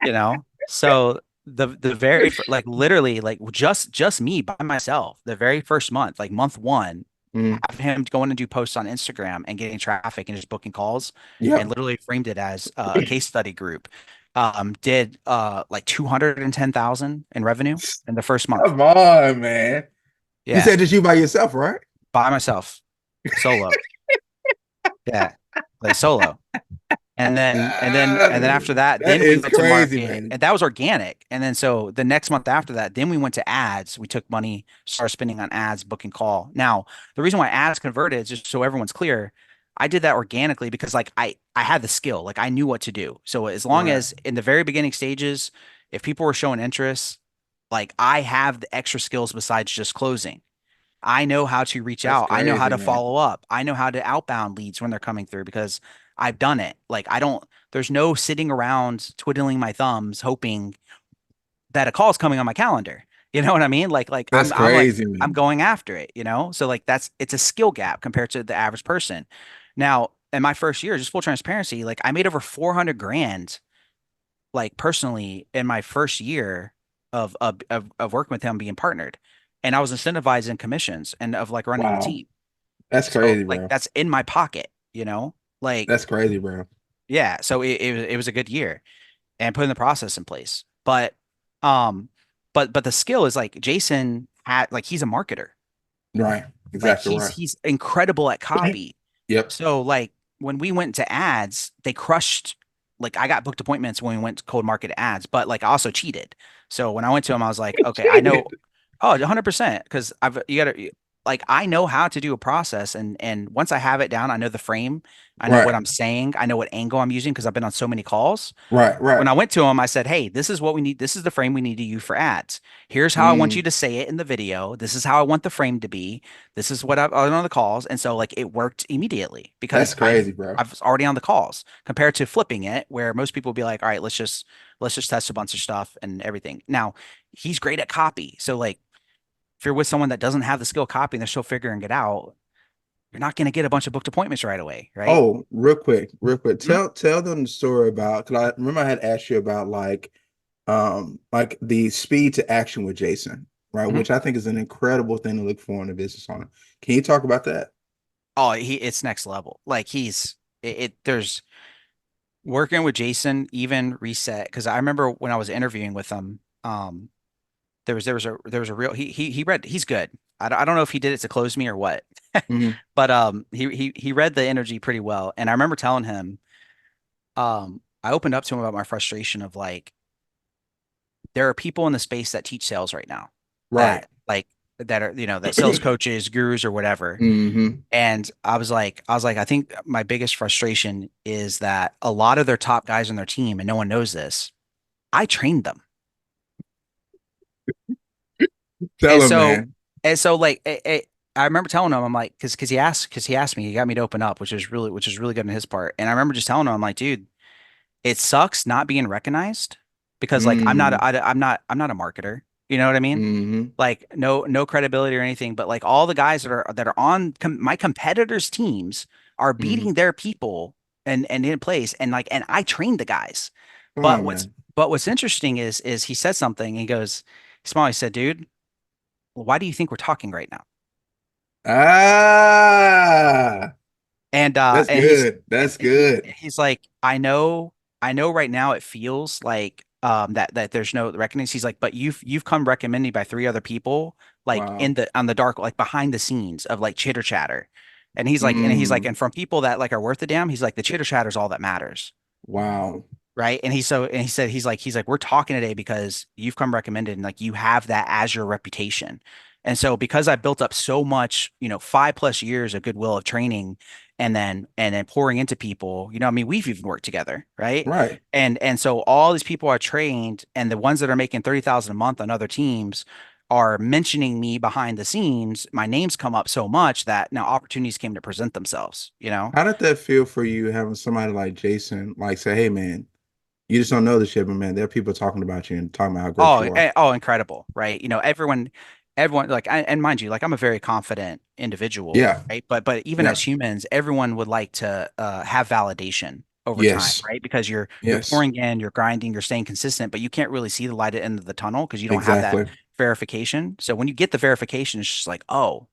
you know? So the like literally like just me by myself, the very first month, like month one, Mm. have him going and do posts on Instagram and getting traffic and just booking calls and Yep. literally framed it as a case study group. Did like 210,000 in revenue in the first month. Come on, man. You Yeah, said just you by yourself, right? by myself, solo. Yeah, like solo. And then after that, That then we is went to crazy, market, man. and that was organic. And then so the next month after that, then we went to ads. We took money, started spending on ads, booking call. Now, the reason why ads converted is just so everyone's clear. I did that organically because like I had the skill, like I knew what to do. So as long Right. as in the very beginning stages, if people were showing interest, like I have the extra skills besides just closing. I know how to reach That's out. I know how crazy, to man. follow up. I know how to outbound leads when they're coming through because I've done it. Like I don't, there's no sitting around twiddling my thumbs hoping that a call is coming on my calendar. You know what I mean? Like That's crazy, I'm man. going after it, you know? So like it's a skill gap compared to the average person. Now, in my first year, just full transparency, like I made over 400 grand like personally in my first year of working with him being partnered. And I was incentivized in commissions and of like running the Wow. team. That's So crazy, like bro. that's in my pocket, you know? Like, That's crazy, bro. yeah, so it was a good year and putting the process in place. Um but the skill is like Jason had like he's a marketer. Right. Like Exactly he's right. he's incredible at copy. Yep. So like when we went to ads, they crushed like I got booked appointments when we went to cold market ads, but like I also cheated. So when I went to him, I was like, okay, I know. Cheated. Oh, 100%. Because you gotta like I know how to do a process and once I have it down, I know the frame, I know what Right. I'm saying, I know what angle I'm using because I've been on so many calls. Right. When Right. I went to him, I said, "Hey, this is what we need. This is the frame we need to use for ads. Here's how I want you Mm, to say it in the video. This is how I want the frame to be. This is what I on the calls." And so like it worked immediately that's because I crazy, bro. I was already on the calls compared to flipping it where most people would be like, "All right, let's just test a bunch of stuff and everything." Now, he's great at copy. So like if you're with someone that doesn't have the skill copy and they're still figuring it out, you're not going to get a bunch of booked appointments right away, right? Oh, real quick. Mhm. Tell them the story about because I remember I had asked you about like the speed to action with Jason, right? Mhm. Which I think is an incredible thing to look for in a business owner. Can you talk about that? Oh, it's next level. Like there's working with Jason even reset because I remember when I was interviewing with him, there was a real he read he's good. I don't know if he did it to close me or what, Hmm. but he read the energy pretty well. And I remember telling him, I opened up to him about my frustration of like there are people in the space that teach sales right now Right. that like that are, that sales coaches, gurus, or whatever. Hmm. And I was like, I think my biggest frustration is that a lot of their top guys on their team, and no one knows this, I trained them. And Tell him, so, man. I remember telling him, I'm like, because he asked me, he got me to open up, which is really good on his part. And I remember just telling him, I'm like, dude, it sucks not being recognized because like Mm, I'm not a marketer. You know what I mean? hmm. Like no credibility or anything, but like all the guys that are on my competitors' teams are Hmm. beating their people and in place, and I trained the guys. Come But on, what's man. but what's interesting is he said something. He goes, Small. He said, dude, why do you think we're talking right now? Ah, And that's good. That's good. he's like, I know right now it feels like that there's no reckoning. He's like, but you've come recommended by three other people, like Wow. on the dark, like behind the scenes of like chitter chatter. And he's like, Mm, and from people that like are worth a damn, he's like, the chitter chatter is all that matters. wow. Right. And he's like, we're talking today because you've come recommended and like you have that as your reputation. And so because I built up so much, 5+ years of goodwill of training and then pouring into people, I mean, we've even worked together, right? Right. And so all these people are trained, and the ones that are making 30,000 a month on other teams are mentioning me behind the scenes. My name's come up so much that now opportunities came to present themselves, you know? How did that feel for you having somebody like Jason like say, "Hey, man, you just don't know this shit, but man, there are people talking about you and talking about how great Oh, you are." incredible, right? Everyone, like, and mind you, like, I'm a very confident individual, Yeah. right? But even Yeah. as humans, everyone would like to have validation over time, Yes. right? Because you're Yes. pouring in, you're grinding, you're staying consistent, but you can't really see the light at the end of the tunnel because you don't have that Exactly. verification. So when you get the verification, it's just like, oh,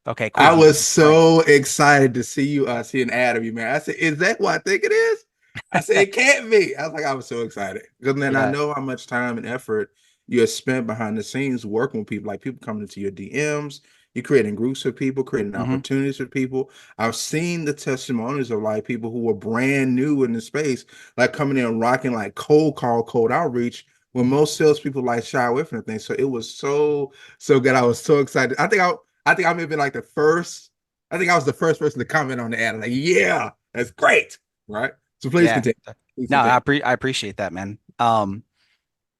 okay, cool. I He's was he's right. so excited to see you see an ad of you, man. I said, "Is that what I think it is?" I said, "It can't be." I was so excited because then I Yeah. know how much time and effort you have spent behind the scenes working with people, like people coming into your DMs. You're creating groups of people, creating Hmm. opportunities for people. I've seen the testimonies of like people who were brand new in the space, like coming in and rocking like cold call, cold outreach, when most salespeople like shy away from the thing. So it was so good. I was so excited. I think I may have been like the first. I think I was the first person to comment on the ad. I'm like, yeah, that's great. Right. So please Yeah. continue. Please No, continue. I appreciate that, man.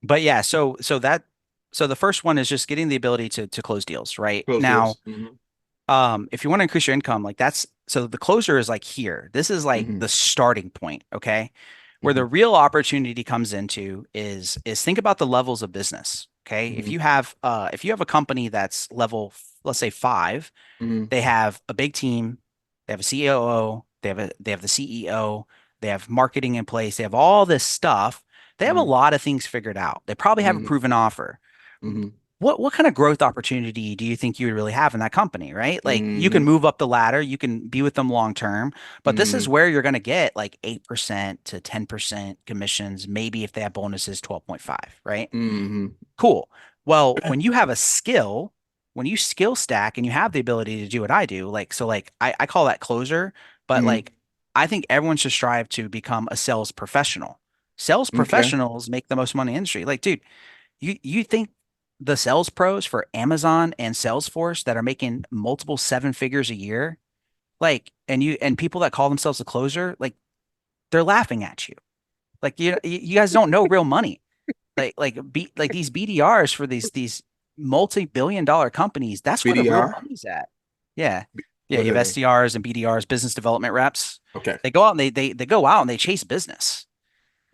But yeah, so the first one is just getting the ability to close deals, right? Close Now, deals. Hmm. if you want to increase your income, like that's so the closer is like here. This is like Hmm. the starting point, okay? Where the Hmm. real opportunity comes into is think about the levels of business, okay? If Hmm. you have a company that's level, let's say 5, Hmm. they have a big team, they have a COO, they have the CEO, they have marketing in place, they have all this stuff. They have a Hmm. lot of things figured out. They probably have a Hmm. proven offer. Hmm. What kind of growth opportunity do you think you would really have in that company, right? Like you can Hmm. move up the ladder, you can be with them long term, but this is Hmm. where you're going to get like 8% to 10% commissions, maybe if they have bonuses 12.5, right? Hmm. Cool. Well, when you have a skill, when you skill stack and you have the ability to do what I do, like I call that closer, but Hmm. like I think everyone should strive to become a sales professional. Sales Okay. professionals make the most money in the industry. Like, dude, you think the sales pros for Amazon and Salesforce that are making multiple seven figures a year, like, and people that call themselves a closer, like they're laughing at you. Like you guys don't know real money. Like these BDRs for these multi-billion-dollar companies, that's where the real BDR. money's at. Yeah. Yeah, What you does have that mean? SDRs and BDRs, business development reps. Okay. They go out and they go out and they chase business.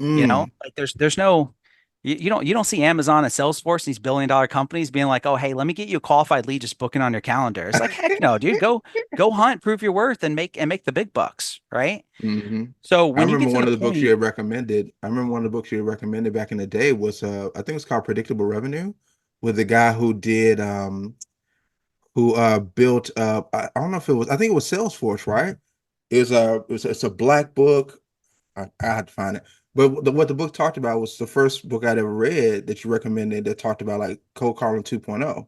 Mm. Like there's no you don't see Amazon and Salesforce, these billion-dollar companies being like, "Oh, hey, let me get you a qualified lead, just book it on your calendar." It's like, heck no, dude. Go hunt, prove your worth and make the big bucks, right? Hmm. So I when you remember get to one the of the books you point, had recommended. I remember one of the books you had recommended back in the day was I think it's called Predictable Revenue, with the guy who did who built I don't know if it was I think it was Salesforce, right? It's a black book. I had to find it. But what the book talked about was the first book I'd ever read that you recommended that talked about like cold calling 2.0.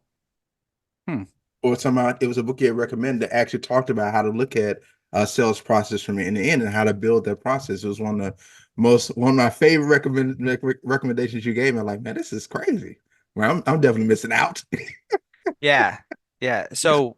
hmm, Or somehow it was a book you had recommended that actually talked about how to look at a sales process from end to end and how to build that process. It was one of my favorite recommendations you gave me. I'm like, man, this is crazy. Well, I'm definitely missing out. yeah. Yeah. Yes. So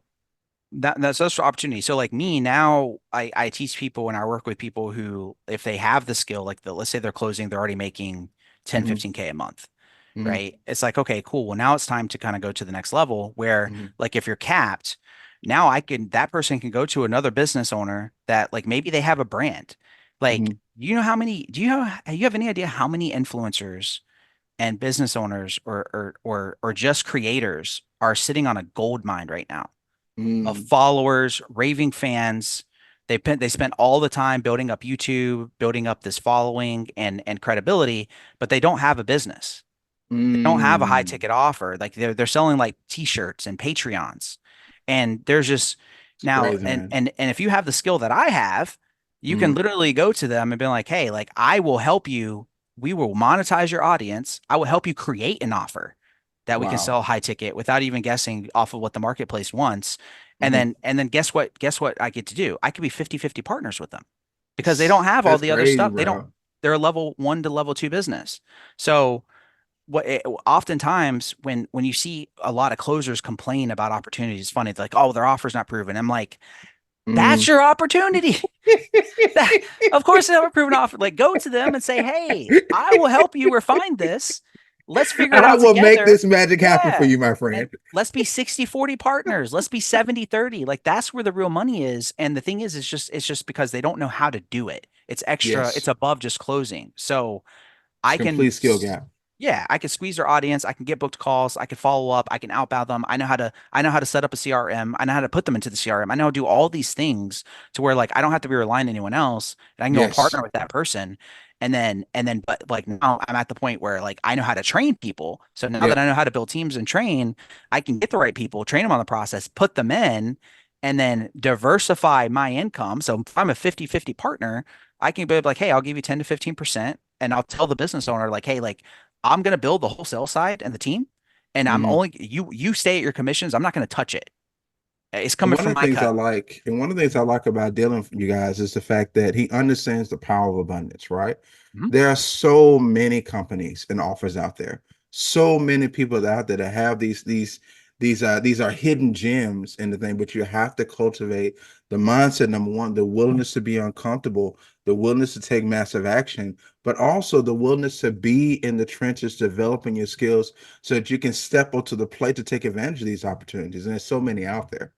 that's social opportunity. So like me now, I teach people and I work with people who, if they have the skill, like let's say they're closing, they're already making 10, Hmm. 15K a month, Hmm. right? It's like, okay, cool. Well, now it's time to kind of go to the next level where Hmm. like if you're capped, now that person can go to another business owner that like maybe they have a brand. Like, Hmm. do you have any idea how many influencers and business owners or just creators are sitting on a gold mine right now of Hmm. followers, raving fans. They spent all the time building up YouTube, building up this following and credibility, but they don't have a business. They don't have a high Hmm. ticket offer. Like they're selling like t-shirts and Patreons. And there's just It's now crazy, man. and if you have the skill that I have, you can Hmm. literally go to them and be like, "Hey, like I will help you. We will monetize your audience. I will help you create an offer that we can Wow. sell high ticket without even guessing off of what the marketplace wants." And Hmm. then guess what? Guess what I get to do? I could be 50-50 partners with them because they don't have all That's the other crazy, stuff. They don't bro. they're a level 1 to level 2 business. So oftentimes when you see a lot of closers complain about opportunities, it's funny. It's like, oh, their offer's not proven. I'm like, that's Hmm. your opportunity. That, of course, they have a proven offer. Like, go to them and say, hey, I will help you refine this. Let's figure it I out will make together. this magic happen for Yeah. you, my And friend. let's be 60-40 partners. Let's be 70-30. Like that's where the real money is. And the thing is, it's just because they don't know how to do it. It's extra, it's Yes. above just closing. So It's I a complete can, skill gap. yeah, I can squeeze their audience. I can get booked calls. I can follow up. I can outbound them. I know how to set up a CRM. I know how to put them into the CRM. I know how to do all these things to where like I don't have to be relying on anyone else. And I can go and Yes. partner with that person. But like now I'm at the point where like I know how to train people. So now that Yep. I know how to build teams and train, I can get the right people, train them on the process, put them in, and then diversify my income. So if I'm a 50-50 partner, I can be like, hey, I'll give you 10 to 15%. And I'll tell the business owner, like, hey, like I'm going to build the wholesale side and the team, and I'm Hmm. only you stay at your commissions. I'm not going to touch it. It's And coming one from of the my things I cut. like, and one of the things I like about Dylan, with you guys, is the fact that he understands the power of abundance, right? Mhm. There are so many companies and offers out there, so many people out there that have these are hidden gems in the thing, but you have to cultivate the mindset, number one, the willingness to be uncomfortable, the willingness to take massive action, but also the willingness to be in the trenches, developing your skills so that you can step up to the plate to take advantage of these opportunities. And there's so many out there.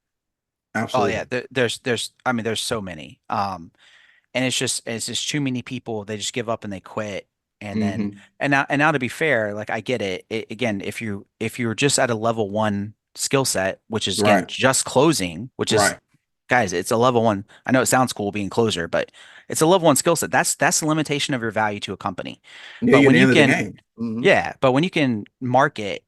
Oh yeah, Absolutely. I mean there's so many. And it's just too many people. They just give up and they quit. And then Hmm. and now to be fair, like I get it. Again, if you're just at a level 1 skill set, which is again Right. just closing, which is Right. guys, it's a level 1. I know it sounds cool being closer, but it's a level 1 skill set. That's the limitation of your value to a company. Yeah, But you're at when the you end of the can game. Hmm. Yeah, but when you can market,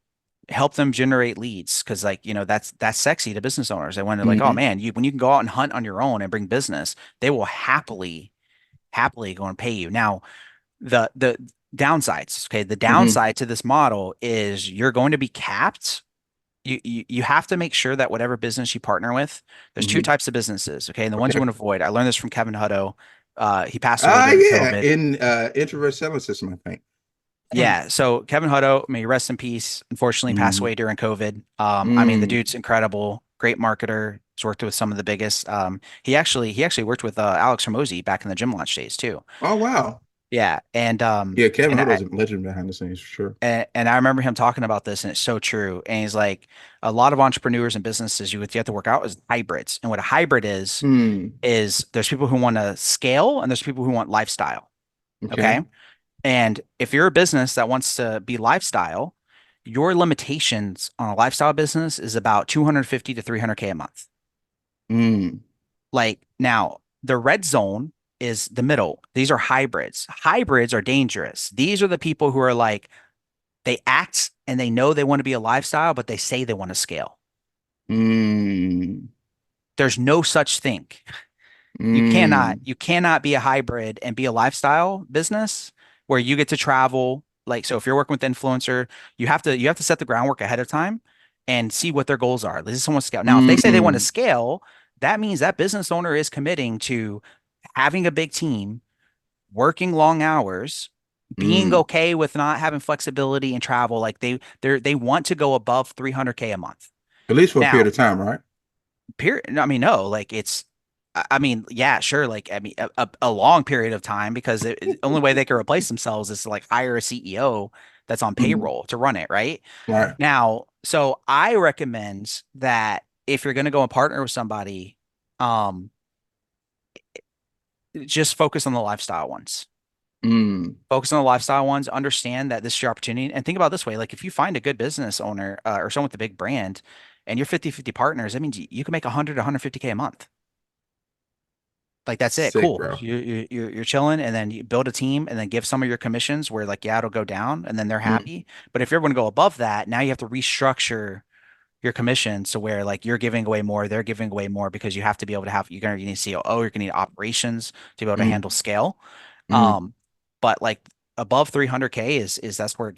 help them generate leads, because like, that's sexy to business owners. And when they're like, oh Hmm. man, when you can go out and hunt on your own and bring business, they will happily go and pay you. Now, the downsides, okay, the Hmm. downside to this model is you're going to be capped. You have to make sure that whatever business you partner with, there's two Hmm. types of businesses, okay, and the ones you Okay. want to avoid. I learned this from Kevin Hutto. He passed away Ah, during yeah. COVID. In introvert selling system, I think. Yeah, so Kevin Hutto, may he rest in peace, unfortunately passed Hmm. away during COVID. I mean, the Mm. dude's incredible, great marketer. He's worked with some of the biggest. He actually worked with Alex Hormozy back in the gym launch days too. Oh, wow. Yeah, and Yeah, Kevin and Hood I was a legend behind the scenes for sure. and I remember him talking about this, and it's so true. And he's like, a lot of entrepreneurs and businesses, you have to work out is hybrids. And what a hybrid Hmm. is there's people who want to scale and there's people who want lifestyle. Okay. Okay. And if you're a business that wants to be lifestyle, your limitations on a lifestyle business is about 250 to 300K a month. Mm. Like now, the red zone is the middle. These are hybrids. Hybrids are dangerous. These are the people who are like, they act and they know they want to be a lifestyle, but they say they want to scale. Mm. There's no such thing. You cannot Mm. you cannot be a hybrid and be a lifestyle business where you get to travel. Like, so if you're working with influencer, you have to set the groundwork ahead of time and see what their goals are. This is someone scale. Now, if they say they want to Mm. scale, that means that business owner is committing to having a big team, working long hours, being Mm. okay with not having flexibility and travel. Like they want to go above 300K a month. At least for a period Now, of time, right? period. I mean, no, like I mean, yeah, sure. Like, I mean, a long period of time because the only way they can replace themselves is to like hire a CEO that's on Mhm. payroll to run it, right? Right. Now, so I recommend that if you're going to go and partner with somebody, um, just focus on the lifestyle ones. Mm. Focus on the lifestyle ones. Understand that this is your opportunity. And think about it this way. Like if you find a good business owner or someone with a big brand and you're 50-50 partners, that means you can make 100 to 150K a month. Like that's it. Sick, Cool. bro. You're chilling and then you build a team and then give some of your commissions where like, yeah, it'll go down and then they're Mm. happy. But if you're going to go above that, now you have to restructure your commissions to where like you're giving away more, they're giving away more because you have to be able to have, you're going to need COO, you're going to need operations to be able to handle Mm. scale. Mm. Um, but like above 300K is that's where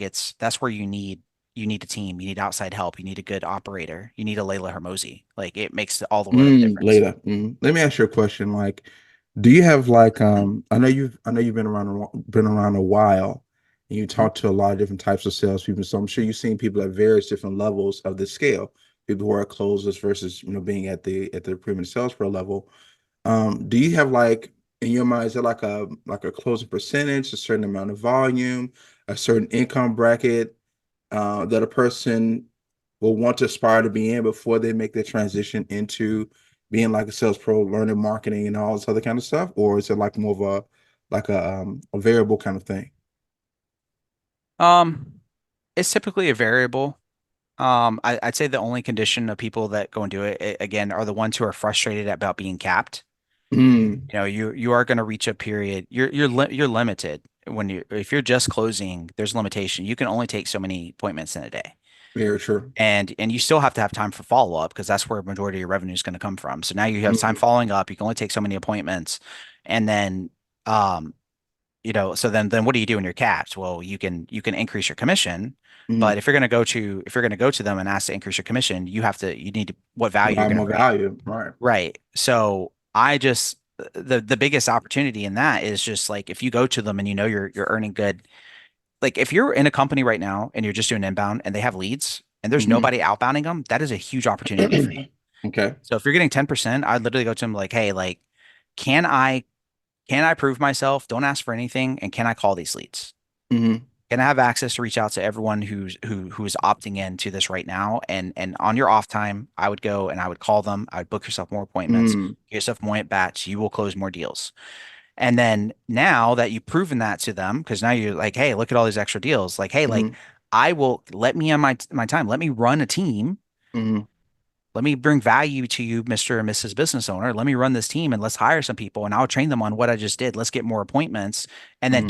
you need a team, you need outside help, you need a good operator, you need a Layla Hermosi. Like it makes all the world of a Mm. difference. Later. Mm. Let me ask you a question. Like, do you have like I know you've been around a while and you Mhm. talk to a lot of different types of salespeople. So I'm sure you've seen people at various different levels of the scale. People who are closers versus being at the premium sales pro level. Do you have like in your mind, is there like a closing percentage, a certain amount of volume, a certain income bracket that a person will want to aspire to be in before they make the transition into being like a sales pro, learning marketing and all this other kind of stuff? Or is it like more of a variable kind of thing? Um, it's typically a variable. I'd say the only condition of people that go and do it, again, are the ones who are frustrated about being capped. Mm, You know, you are going to reach a period. You're limited when you if you're just closing. There's limitation. You can only take so many appointments in a day, very true. and you still have to have time for follow up because that's where a majority of your revenue is going to come from. So now you have time Mm, following up. You can only take so many appointments, and then um, so then what do you do in your caps? Well, you can increase your commission, but mm, if you're going to go to them and ask to increase your commission, you need to what value you're provide going to more bring. value, right? Right. So I just the biggest opportunity in that is just like if you go to them and you know you're earning good. Like if you're in a company right now and you're just doing inbound and they have leads and there's Hmm. nobody outbounding them, that is a huge opportunity for you. Okay. So if you're getting 10%, I'd literally go to them like, hey, like, can I can I prove myself? Don't ask for anything, and can I call these leads? Hmm. Can I have access to reach out to everyone who's opting in to this right now? And on your off time, I would go and I would call them. I would book yourself more appointments, Mm, get yourself more at bats. You will close more deals. And then now that you've proven that to them, because now you're like, hey, look at all these extra deals. Like, hey, like mm, I will let me on my time. Let me run a team. mm, Let me bring value to you, Mr. and Mrs. Business Owner. Let me run this team and let's hire some people and I'll train them on what I just did. Let's get more appointments. And then mm,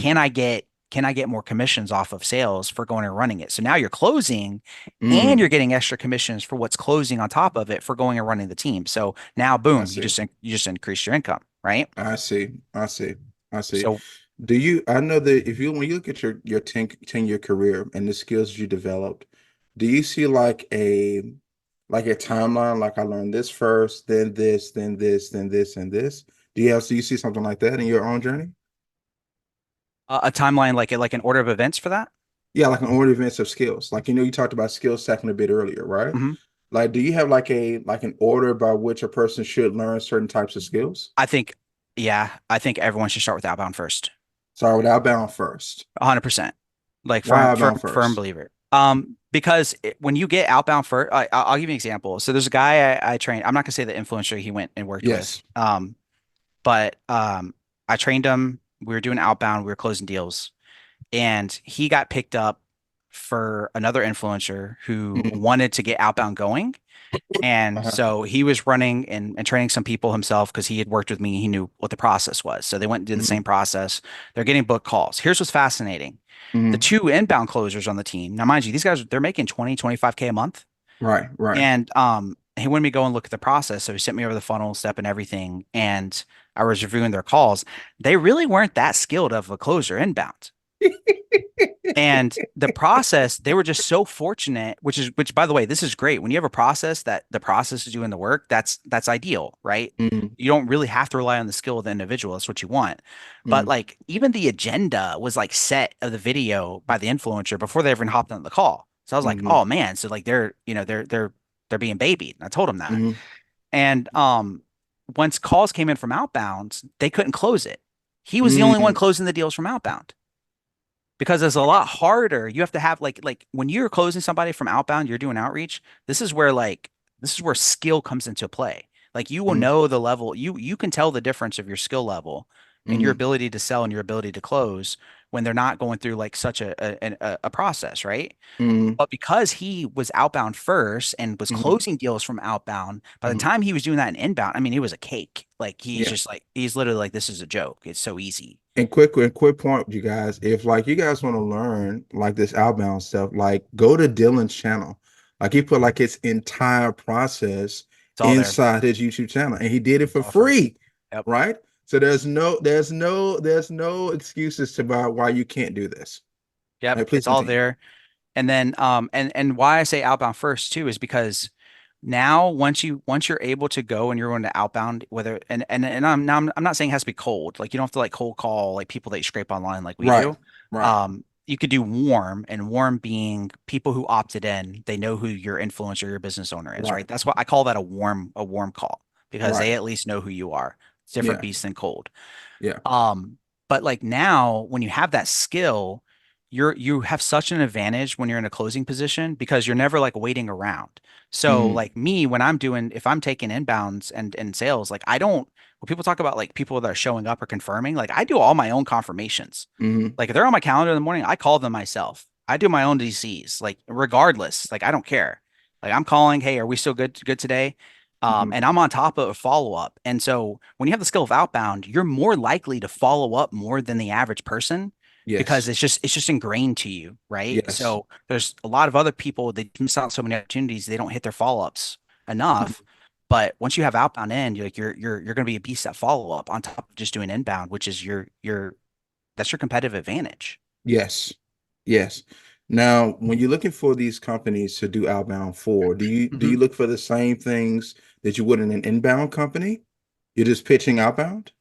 can I get more commissions off of sales for going and running it? So now you're closing and you're mm. getting extra commissions for what's closing on top of it for going and running the team. So now I boom, see. you just increase your income, right? I see. I see. I see. So I know that if you when you look at your 10-year career and the skills you developed, do you see like a timeline, like I learned this first, then this, then this, then this, and this? Do you see something like that in your own journey? a timeline like an order of events for that. Yeah, like an order of events of skills. Like you talked about skill stacking a bit earlier, right? Mhm. Like, do you have like an order by which a person should learn certain types of skills? I think, yeah, I think everyone should start with outbound first. Start with outbound first. 100%. Like Why outbound firm first? believer. Because when you get outbound first, I'll give you an example. So there's a guy I trained. I'm not gonna say the influencer he went and worked with. Yes. But I trained him. We were doing outbound. We were closing deals, and he got picked up for another influencer who Mhm. wanted to get outbound going. And Uh-huh. so he was running and training some people himself because he had worked with me. He knew what the process was. So they went and did the Mhm. same process. They're getting book calls. Here's what's fascinating. The Mhm. two inbound closers on the team. Now, mind you, these guys, they're making 20, 25K a month. Right, right. And he wanted me to go and look at the process. So he sent me over the funnel step and everything. And I was reviewing their calls. They really weren't that skilled of a closer inbound. And the process, they were just so fortunate, which by the way, this is great. When you have a process that the process is doing the work, that's ideal, right? Mhm. You don't really have to rely on the skill of the individual. That's what you want. But Mhm. like even the agenda was like set of the video by the influencer before they even hopped on the call. So I was like, Mhm. oh man. So like they're they're being babied. I told him that. Mm-hmm. And once calls came in from outbound, they couldn't close it. He was the only one Mm-hmm. closing the deals from outbound because it's a lot harder. You have to have like when you're closing somebody from outbound, you're doing outreach. This is where skill comes into play. Like you will know the level. You can tell the difference of your skill level and your Mm-hmm. ability to sell and your ability to close when they're not going through like such a process, right? Mm-hmm. But because he was outbound first and was Mm-hmm. closing deals from outbound, by the Mm-hmm. time he was doing that in inbound, I mean, it was a cake. Like he's Yeah. just like he's literally like, this is a joke. It's so easy. And quick point, you guys. If like you guys want to learn like this outbound stuff, like go to Dylan's channel. Like he put like his entire process It's all there. inside his YouTube channel, and he did it It's for all free. free, Yep. right? So there's no excuses to why you can't do this. Yep. Right? Please It's all continue. there. And then and why I say outbound first too is because now once you're able to go and you're going to outbound, whether and I'm not saying it has to be cold. Like you don't have to like cold call like people that you scrape online like we Right. do. Right. You could do warm, and warm being people who opted in, they know who your influencer, your business owner is, Right. right? That's why I call that a warm call because Right. they at least know who you are. It's a different Yeah. beast than cold. Yeah. Um, but like now, when you have that skill, you have such an advantage when you're in a closing position because you're never like waiting around. So Mm-hmm. like me, when I'm doing, if I'm taking inbounds and sales, like I don't, when people talk about like people that are showing up or confirming, like I do all my own confirmations. Mm-hmm. Like if they're on my calendar in the morning, I call them myself. I do my own DCs, like regardless, like I don't care. Like I'm calling, hey, are we still good today? Mm-hmm. And I'm on top of a follow up. And so when you have the skill of outbound, you're more likely to follow up more than the average person because Yes. it's just ingrained to you, right? Yes. So there's a lot of other people that miss out on so many opportunities, they don't hit their follow ups enough. But once you have outbound in, you're going to be a beast at follow up on top of just doing inbound, which is your that's your competitive advantage. Yes. Yes. Now, when you're looking for these companies to do outbound for, do you Mhm. look for the same things that you would in an inbound company? You're just pitching outbound?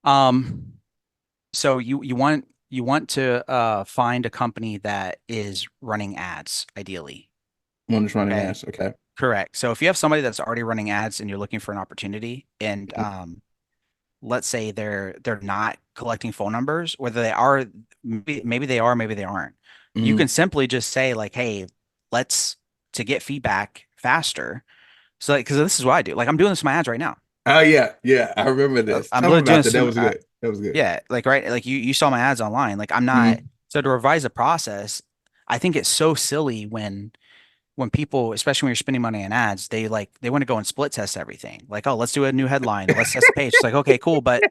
Um, so you want to find a company that is running ads, ideally. One that's running Okay. ads. Okay. Correct. So if you have somebody that's already running ads and you're looking for an opportunity, and let's say they're not collecting phone numbers, whether they are, maybe they are, maybe they aren't. You Mm-hmm. can simply just say like, hey, let's to get feedback faster. So like, because this is what I do. Like I'm doing this in my ads right now. Oh yeah, yeah. I remember this. I'm Tell me literally doing about that. this. That was good. That was good. Yeah, like right, like you saw my ads online. Like I'm not, Mm-hmm. so to revise the process, I think it's so silly when people, especially when you're spending money on ads, they want to go and split test everything. Like, oh, let's do a new headline or let's test the page. It's like, okay, cool, but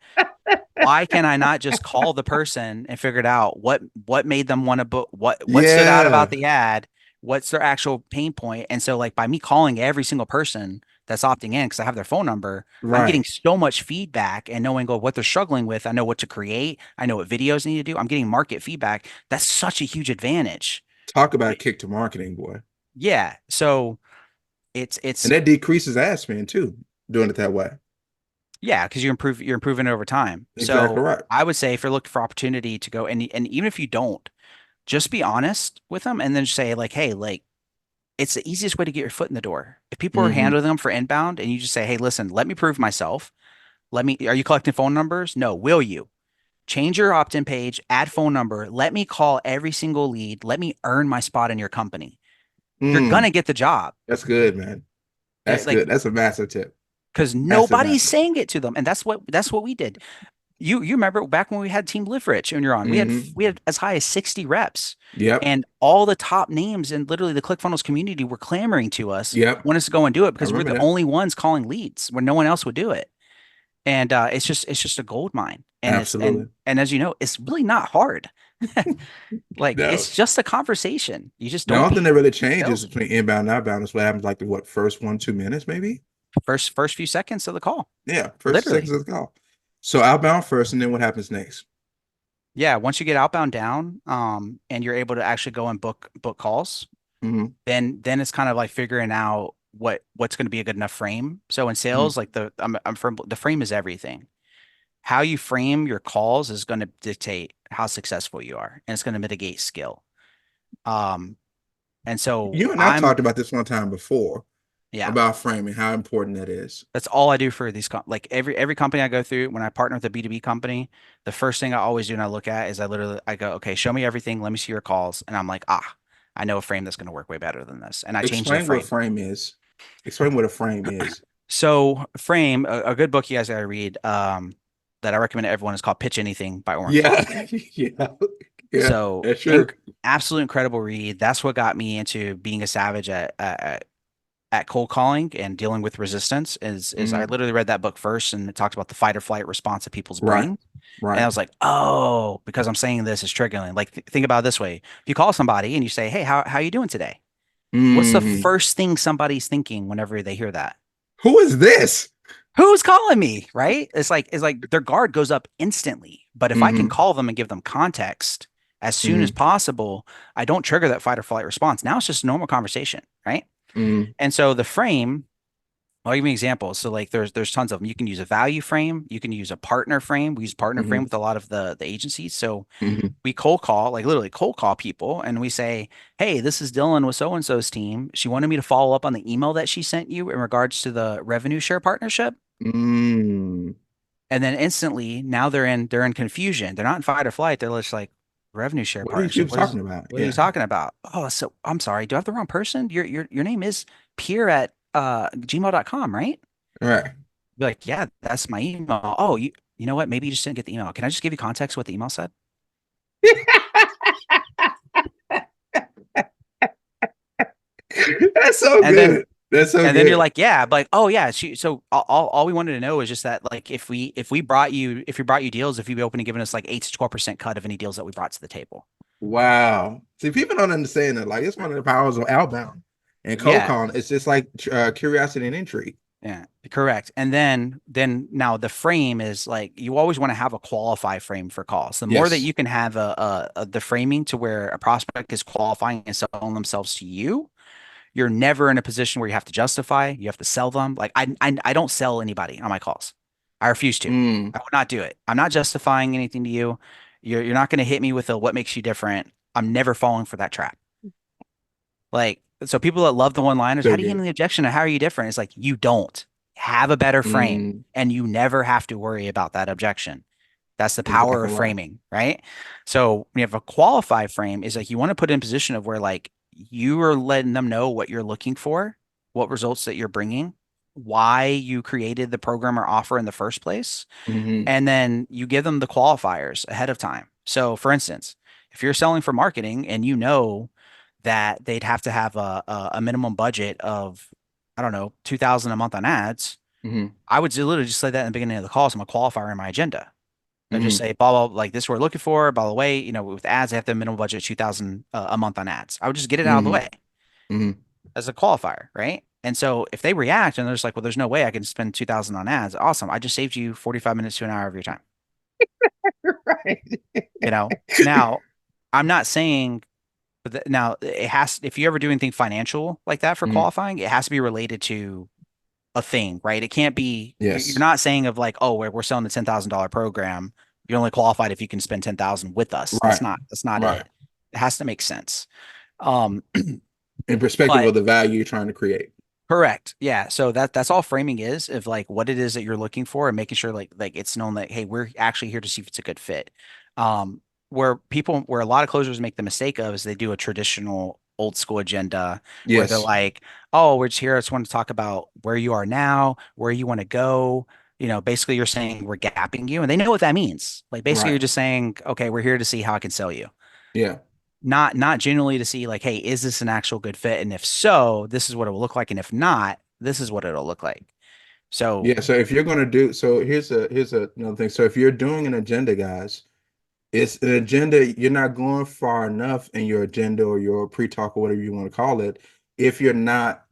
why can I not just call the person and figure it out what made them want to book what stood out about Yeah. the ad, what's their actual pain point? And so like by me calling every single person that's opting in because I have their phone number, I'm getting Right. so much feedback and knowing what they're struggling with. I know what to create. I know what videos I need to do. I'm getting market feedback. That's such a huge advantage. Talk about kick to marketing, boy. Yeah. So And it's that decreases ad spend too, doing it that way. yeah, because you're improving it over time. Exactly So right. I would say if you're looking for opportunity to go and even if you don't, just be honest with them and then just say like, hey, like it's the easiest way to get your foot in the door. If people are Mm-hmm. handling them for inbound and you just say, hey, listen, let me prove myself. Are you collecting phone numbers? No. Will you? Change your opt-in page, add phone number. Let me call every single lead. Let me earn my spot in your company. You're Mm. gonna get the job. That's good, man. That's Like, good. That's a massive tip. because Massive, nobody's massive. saying it to them. And that's what we did. You remember back when we had Team Live Rich and you're on, Mm-hmm. we had as high as 60 reps Yep. and all the top names and literally the ClickFunnels community were clamoring to us, Yep. want us to go and do it I because we're remember the that. only ones calling leads where no one else would do it. And it's just a gold mine. And it's Absolutely. and as you know, it's really not hard. Like No. it's just a conversation. You just The don't only thing that be really changes salesy. between inbound and outbound is what happens like the what first 1, 2 minutes, maybe? First few seconds of the call. Yeah, first seconds Literally. of the call. So outbound first, and then what happens next? Yeah, once you get outbound down, and you're able to actually go and book calls, Mm-hmm. then it's kind of like figuring out what's going to be a good enough frame. So in Mm-hmm. sales, like I'm from the frame is everything. How you frame your calls is going to dictate how successful you are, and it's going to mitigate skill. Um, And so You and I I'm, talked about this one time before yeah, about framing, how important that is. that's all I do for these like every company I go through. When I partner with a B2B company, the first thing I always do and I look at is I go, okay, show me everything. Let me see your calls. And I'm like, I know a frame that's going to work way better than this. And I change the Explain what frame. frame is. Explain what a frame is. So frame, a good book you guys gotta read, that I recommend to everyone is called Pitch Anything by Orrin Frame. Yeah, yeah, yeah. So That's true. absolute incredible read. That's what got me into being a savage at cold calling and dealing with resistance is I Hmm. literally read that book first and it talks about the fight or flight response that people's Right, bring. And I right. was like, oh, because I'm saying this is triggering. Like think about it this way. If you call somebody and you say, hey, how you doing today? What's the Hmm. first thing somebody's thinking whenever they hear that? Who is this? Who's calling me? Right? It's like their guard goes up instantly. But if I can Hmm. call them and give them context as soon as Hmm. possible, I don't trigger that fight or flight response. Now it's just a normal conversation, right? Hmm. And so the frame, I'll give you an example. So like there's tons of them. You can use a value frame, you can use a partner frame. We use partner frame Hmm. with a lot of the agencies. So Hmm. we cold call, like literally cold call people, and we say, "Hey, this is Dylan with so and so's team. She wanted me to follow up on the email that she sent you in regards to the revenue share partnership." Mm. And then instantly, now they're in confusion. They're not in fight or flight. They're just like revenue share What are you partnership. people talking about? What are you Yeah. talking about? Oh, so I'm sorry. Do I have the wrong person? Your name is Pierre at gmail.com, right? Right. Be like, yeah, that's my email. Oh, you know what? Maybe you just didn't get the email. Can I just give you context what the email said? That's so And then good. That's so and then you're good. like, yeah, but like, oh yeah, so all we wanted to know is just that like if we brought you deals, if you'd be open to giving us like 8 to 12% cut of any deals that we brought to the table. Wow. See, people don't understand that. Like, it's one of the powers of outbound and cold Yeah, calling. It's just like curiosity and intrigue. yeah, correct. And then now the frame is like you always want to have a qualify frame for calls. The more that Yes. you can have the framing to where a prospect is qualifying and selling themselves to you, you're never in a position where you have to justify, you have to sell them. Like I don't sell anybody on my calls. I refuse to. Mm. I will not do it. I'm not justifying anything to you. You're not going to hit me with a what makes you different. I'm never falling for that trap. Like, so people that love the one-liners, So how do you good. handle the objection? Or how are you different? It's like you don't have a better frame Mm. and you never have to worry about that objection. That's the power Exactly of right. framing, right? So when you have a qualified frame, is like you want to put in position of where like you are letting them know what you're looking for, what results that you're bringing, why you created the program or offer in the first place, Hmm. and then you give them the qualifiers ahead of time. So for instance, if you're selling for marketing and you know that they'd have to have a minimum budget of, I don't know, 2000 a month on ads, Hmm. I would literally just say that in the beginning of the call. So I'm a qualifier in my agenda. I just Hmm. say, blah, blah, like this is what we're looking for. By the way, with ads, they have to have minimum budget 2000 a month on ads. I would just get it out of the Hmm. way Hmm. as a qualifier, right? And so if they react and they're just like, well, there's no way I can spend 2000 on ads, awesome. I just saved you 45 minutes to an hour of your time. Right. Now I'm not saying, but now it has, if you ever do anything financial like that for Mhm. qualifying, it has to be related to a thing, right? It can't be, you're Yes. not saying of like, oh, we're selling the $10,000 program. You're only qualified if you can spend 10,000 with us. Right. That's not Right. it. It has to make sense. Um, In perspective but of the value you're trying to create. correct. Yeah. So that's all framing is of like what it is that you're looking for and making sure like it's known that, hey, we're actually here to see if it's a good fit. Where a lot of closers make the mistake of is they do a traditional old school agenda where they're Yes. like, oh, we're just here. I just want to talk about where you are now, where you want to go. Basically you're saying we're gapping you and they know what that means. Like basically Right. you're just saying, okay, we're here to see how I can sell you. Yeah. Not genuinely to see like, hey, is this an actual good fit? And if so, this is what it will look like. And if not, this is what it'll look like. So Yeah. So if you're going to do, so here's another thing. So if you're doing an agenda, guys, it's an agenda. You're not going far enough in your agenda or your pre-talk or whatever you want to call it. If you're not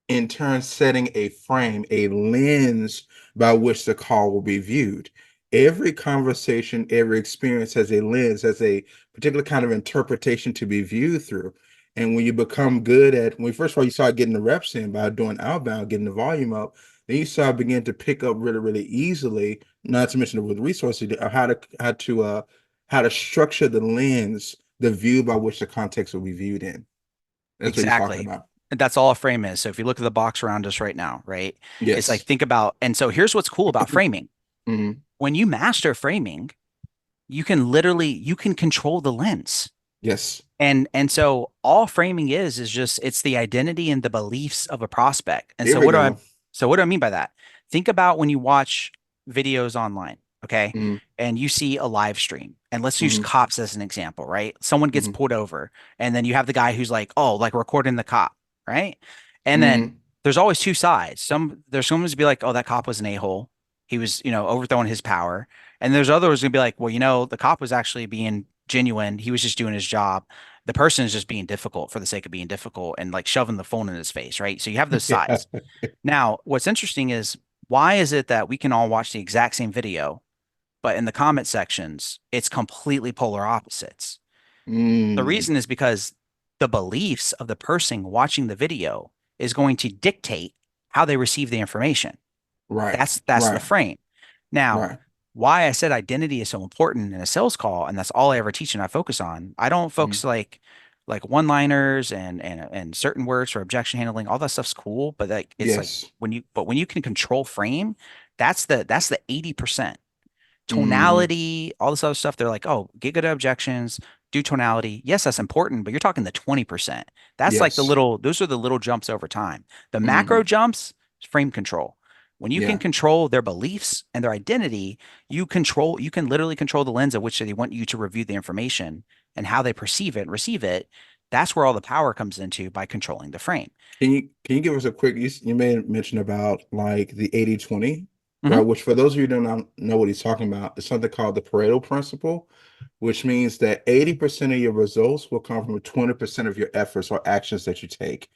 in turn setting a frame, a lens by which the call will be viewed. Every conversation, every experience has a lens, has a particular kind of interpretation to be viewed through. And when you become good at, when first of all, you start getting the reps in by doing outbound, getting the volume up, then you start begin to pick up really, really easily, not to mention with resources, how to structure the lens, the view by which the context will be viewed in. That's what he's talking Exactly. about. And that's all a frame is. So if you look at the box around us right now, right? It's like Yes. think about, and so here's what's cool about framing. Hmm. When you master framing, you can literally you can control the lens. Yes. And so all framing is just it's the identity and the beliefs of a prospect. And Here we go. so what do I mean by that? Think about when you watch videos online, okay? Hmm. And you see a live stream. And let's use Hmm. cops as an example, right? Someone gets Hmm. pulled over, and then you have the guy who's like, "Oh, like recording the cop," right? And then Hmm. there's always two sides. There's someone's to be like, "Oh, that cop was an a-hole. He was, overthrowing his power." And there's others gonna be like, "Well, the cop was actually being genuine. He was just doing his job. The person is just being difficult for the sake of being difficult and like shoving the phone in his face, right?" So you have those Yeah. sides. Now, what's interesting is why is it that we can all watch the exact same video, but in the comment sections, it's completely polar opposites? The Mm. reason is because the beliefs of the person watching the video is going to dictate how they receive the information. Right. That's the Right. frame. Now, Right. why I said identity is so important in a sales call, and that's all I ever teach and I focus on. I don't Hmm. focus like one-liners and certain words for objection handling. All that stuff's cool, but like it's like Yes. when you can control frame, that's the 80%. Hmm. Tonality, all this other stuff. They're like, oh, get good at objections, do tonality. Yes, that's important, but you're talking the 20%. That's like Yes. those are the little jumps over time. The macro Hmm. jumps, frame control. When you can Yeah. control their beliefs and their identity, you can literally control the lens at which they want you to review the information and how they perceive it and receive it. That's where all the power comes into by controlling the frame. Can you give us a quick, you made mention about like the 80/20, right? Hmm. Which for those of you who do not know what he's talking about, it's something called the Pareto principle, which means that 80% of your results will come from 20% of your efforts or actions that you take.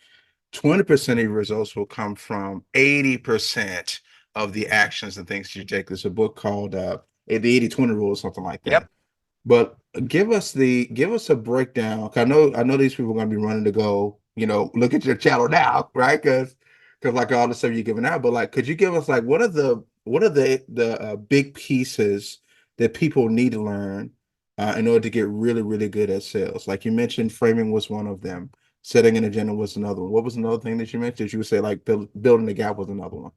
20% of your results will come from 80% of the actions and things you take. There's a book called the 80/20 rule or something like Yep. that. But give us a breakdown. 'Cause I know these people are gonna be running to go, look at your channel now, right? Because like all the stuff you're giving out, but like, could you give us like what are the big pieces that people need to learn in order to get really, really good at sales? Like you mentioned, framing was one of them. Setting an agenda was another one. What was another thing that you mentioned? You would say like building the gap was another one.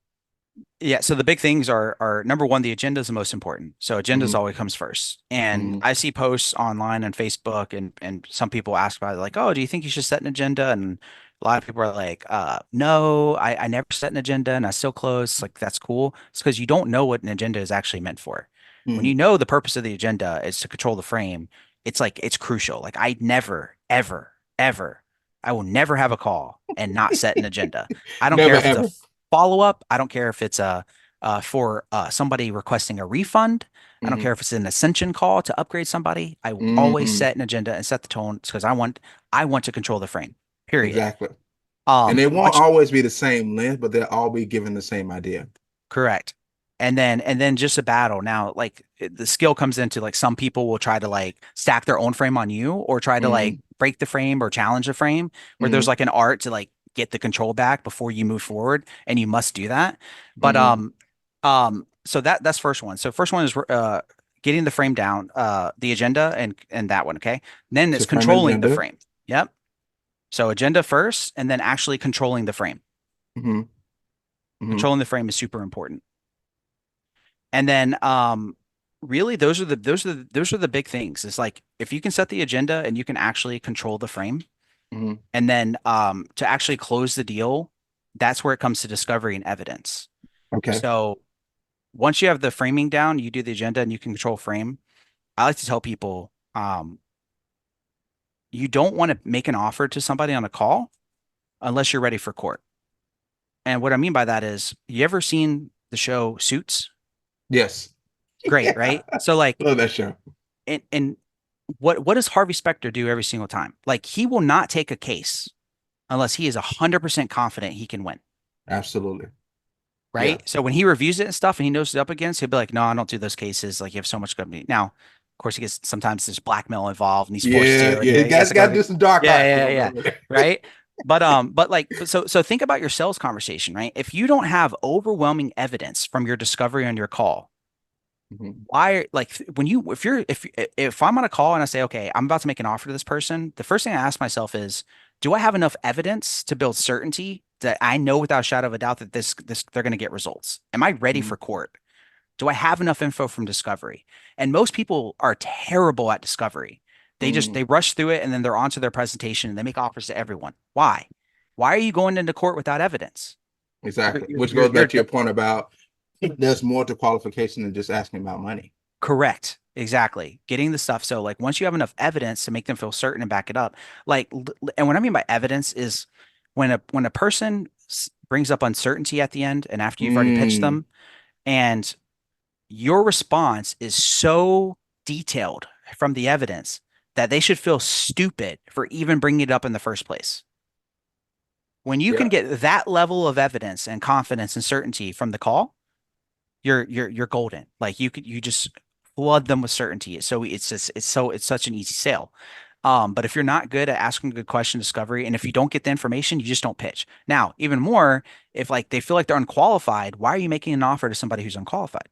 Yeah, so the big things are number one, the agenda is the most important. So agendas Hmm. always comes first. And Hmm. I see posts online on Facebook and some people ask about it like, oh, do you think you should set an agenda? And a lot of people are like, no, I never set an agenda and I still close. Like that's cool. It's because you don't know what an agenda is actually meant for. When Hmm. you know the purpose of the agenda is to control the frame, it's like it's crucial. Like I never, ever, ever, I will never have a call and not set an agenda. I don't care Never if it's a ever. follow up. I don't care if it's a for somebody requesting a refund. I don't care Hmm. if it's an ascension call to upgrade somebody. I will always Hmm. set an agenda and set the tone because I want to control the frame. Period. Exactly. And they won't Once always be the same length, but they'll all be given the same idea. correct. And then just a battle. Now, like the skill comes into like some people will try to like stack their own frame on you or try to like Hmm. break the frame or challenge the frame where there's Hmm. like an art to like get the control back before you move forward and you must do that. But Hmm. so that's first one. So first one is getting the frame down, the agenda and that one, okay? Then So it's frame an controlling the agenda. frame. Yep. So agenda first and then actually controlling the frame. Hmm. Hmm. Controlling the frame is super important. And then really those are the big things. It's like if you can set the agenda and you can actually control the frame Hmm. and then to actually close the deal, that's where it comes to discovery and evidence. Okay. So once you have the framing down, you do the agenda and you can control frame. I like to tell people you don't want to make an offer to somebody on a call unless you're ready for court. And what I mean by that is, you ever seen the show Suits? Yes. Great, Yeah. right? So like Love that show. and what does Harvey Specter do every single time? Like he will not take a case unless he is 100% confident he can win, Absolutely. Yeah. right? So when he reviews it and stuff and he knows it's up against, he'll be like, "No, I don't do those cases. Like you have so much company." Now, of course, he gets sometimes there's blackmail involved and he's forced Yeah. to, and Yeah. He he has got to got go to through. do some dark Yeah, arts yeah, with yeah, him yeah. over there. Right. But think about your sales conversation, right? If you don't have overwhelming evidence from your discovery on your call, Mhm. why like when you if I'm on a call and I say, okay, I'm about to make an offer to this person, the first thing I ask myself is, do I have enough evidence to build certainty that I know without a shadow of a doubt that this they're going to get results? Am I ready Mm, for court? Do I have enough info from discovery? And most people are terrible at discovery. mm, They rush through it and then they're onto their presentation and they make offers to everyone. Why? Why are you going into court without evidence? exactly. Which goes back to your point about there's more to qualification than just asking about money. Correct. Exactly. Getting the stuff. So like once you have enough evidence to make them feel certain and back it up, and what I mean by evidence is when a person brings up uncertainty at the end and after you've already pitched Mm, them and your response is so detailed from the evidence that they should feel stupid for even bringing it up in the first place. When you can yeah, get that level of evidence and confidence and certainty from the call, you're golden. Like you just flood them with certainty. So it's such an easy sale. But if you're not good at asking a good question discovery, and if you don't get the information, you just don't pitch. Now, even more, if like they feel like they're unqualified, why are you making an offer to somebody who's unqualified?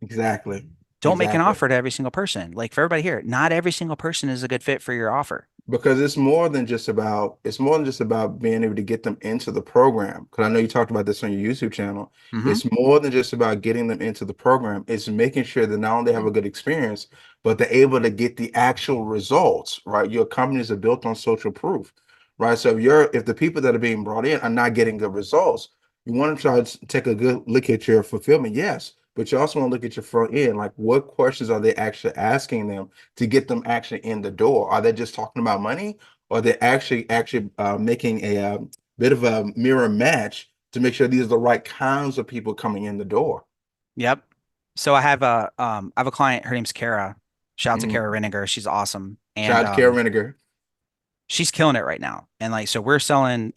exactly. Don't make an Exactly. offer to every single person. Like for everybody here, not every single person is a good fit for your offer. Because it's more than just about being able to get them into the program. Because I know you talked about this on your YouTube channel. Hmm. It's more than just about getting them into the program. It's making sure that not only they have a good experience, but they're able to get the actual results, right? Your companies are built on social proof, right? So if the people that are being brought in are not getting good results, you want to try to take a good look at your fulfillment, yes, but you also want to look at your front end, like what questions are they actually asking them to get them actually in the door? Are they just talking about money, or are they actually making a bit of a mirror match to make sure these are the right kinds of people coming in the door? Yep. So I have a client, her name's Kara. Shout out to Mhm. Kara Reniger. She's awesome. Shout And out to Kara Vinegar. she's killing it right now. And like so we're selling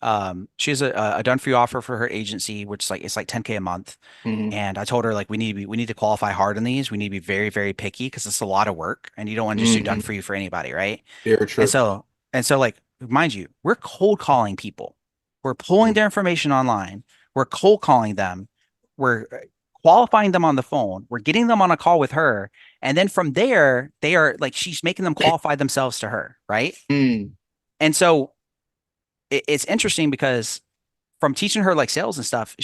she has a done for you offer for her agency, which is like it's like 10K a month. Hmm. And I told her like we need to qualify hard on these. We need to be very, very picky because it's a lot of work and you don't want to just do done Hmm. for you for anybody, right? Very And true. so like mind you, we're cold calling people. We're pulling Mm, their information online. We're cold calling them. We're qualifying them on the phone. We're getting them on a call with her. And then from there, they are like she's making them qualify themselves to her, right? mm, And so it's interesting because from teaching her like sales and stuff,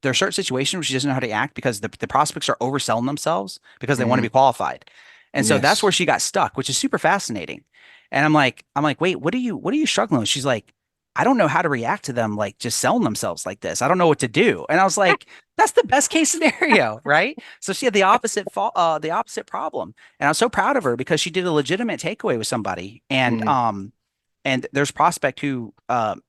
there are certain situations where she doesn't know how to act because the prospects are overselling themselves because they want to be mm. qualified. And so that's where Yes. she got stuck, which is super fascinating. And I'm like, wait, what are you struggling with? She's like, I don't know how to react to them like just selling themselves like this. I don't know what to do. And I was like, that's the best case scenario, right? So she had the opposite problem. And I was so proud of her because she did a legitimate takeaway with somebody. Mm, And there's prospect who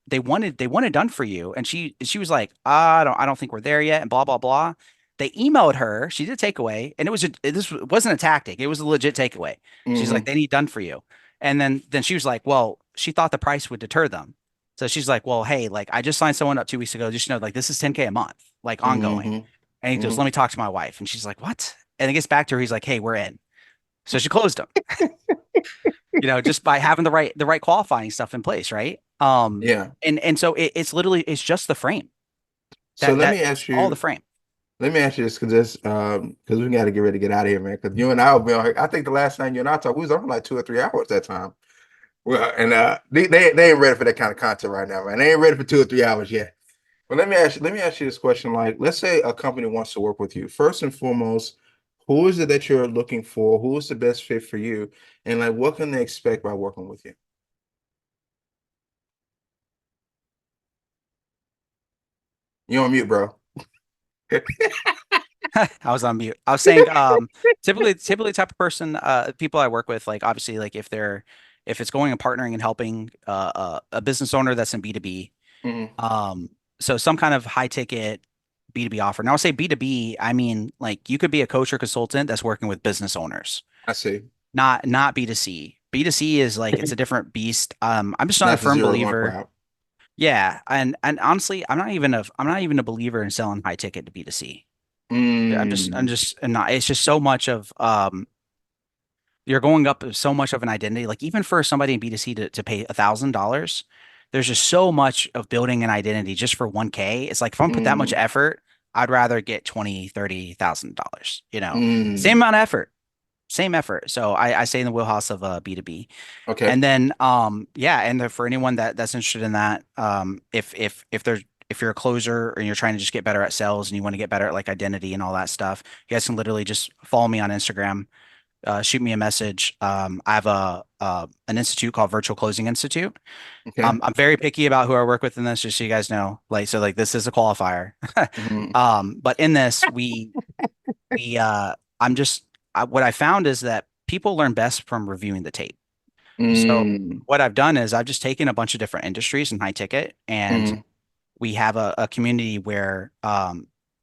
they wanted done for you and she was like I don't think we're there yet and blah blah blah. They emailed her, she did a takeaway, and this wasn't a tactic, it was a legit takeaway. She's like hmm. they need done for you. And then she was like, well, she thought the price would deter them. So she's like, well, hey, like I just signed someone up 2 weeks ago, just know like this is 10K a month, like ongoing. Hmm. And he goes, Hmm. let me talk to my wife. And she's like, what? And it gets back to her, he's like, hey, we're in. So she closed him, just by having the right qualifying stuff in place, right? Yeah. And so it's literally it's just the frame. So That that's all the frame. let me ask you this, because we got to get ready to get out of here, man. Because you and I will be on here. I think the last time you and I talked, we was on for like 2 or 3 hours that time. Well, and they ain't ready for that kind of content right now, man. They ain't ready for 2 or 3 hours yet. But let me ask you this question. Like, let's say a company wants to work with you. First and foremost, who is it that you're looking for? Who is the best fit for you? And like, what can they expect by working with you? You're on mute, bro. I was on mute. I was saying, typically the type of person, people I work with, like obviously, like if it's going and partnering and helping a business owner that's in B2B, Mhm. um, so some kind of high ticket B2B offer. Now I'll say B2B, I mean like you could be a coach or consultant that's working with business owners, I see. not B2C. B2C is like it's a different beast. I'm just not a Not the firm 0 to 1 believer. crowd. Yeah, and honestly, I'm not even a believer in selling high ticket to B2C. Mm, I'm not. It's just so much of you're going up so much of an identity. Like even for somebody in B2C to pay $1,000, there's just so much of building an identity just for 1K. It's like if I'm put that much mm, effort, I'd rather get 20, $30,000, same mm. amount of effort. same effort. So I say in the wheelhouse of B2B. Okay. And then yeah, and for anyone that's interested in that, if you're a closer and you're trying to just get better at sales and you want to get better at like identity and all that stuff, you guys can literally just follow me on Instagram, shoot me a message. I have a an institute called Virtual Closing Institute. Okay. I'm very picky about who I work with in this, just so you guys know. Like, so like this is a qualifier. Mm-hmm. But in this, we I'm just what I found is that people learn best from reviewing the tape. So Mm-hmm. what I've done is I've just taken a bunch of different industries in high ticket, and we have a community where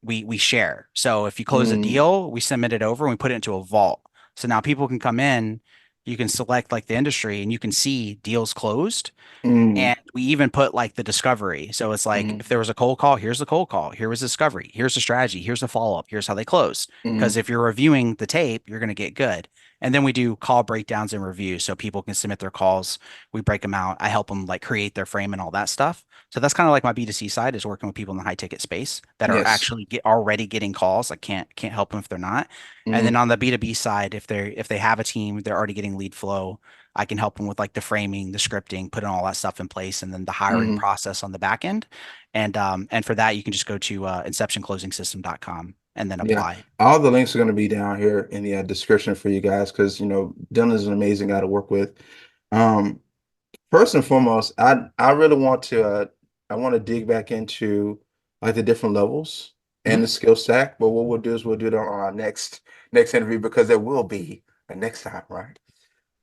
we share. So if you close a Mm-hmm. deal, we submit it over and we put it into a vault. So now people can come in, you can select like the industry and you can see deals closed. Mm-hmm. And we even put like the discovery. So it's like if there was a cold call, here's the cold call. Here was discovery. Here's the strategy. Here's the follow up. Here's how they close. Because Mm-hmm. if you're reviewing the tape, you're going to get good. And then we do call breakdowns and reviews so people can submit their calls. We break them out. I help them like create their frame and all that stuff. So that's kind of like my B2C side is working with people in the high ticket space that are Yes. actually already getting calls. I can't help them if they're not. And then Mm-hmm. on the B2B side, if they have a team, they're already getting lead flow. I can help them with like the framing, the scripting, putting all that stuff in place, and then the hiring Mm-hmm. process on the back end. And for that, you can just go to inceptionclosingsystem.com and then Yeah. apply. All the links are going to be down here in the description for you guys because, Dylan is an amazing guy to work with. Um, First and foremost, I really want to I want to dig back into like the different levels and Mhm. the skill stack. But what we'll do is we'll do it on our next interview because there will be a next time, right?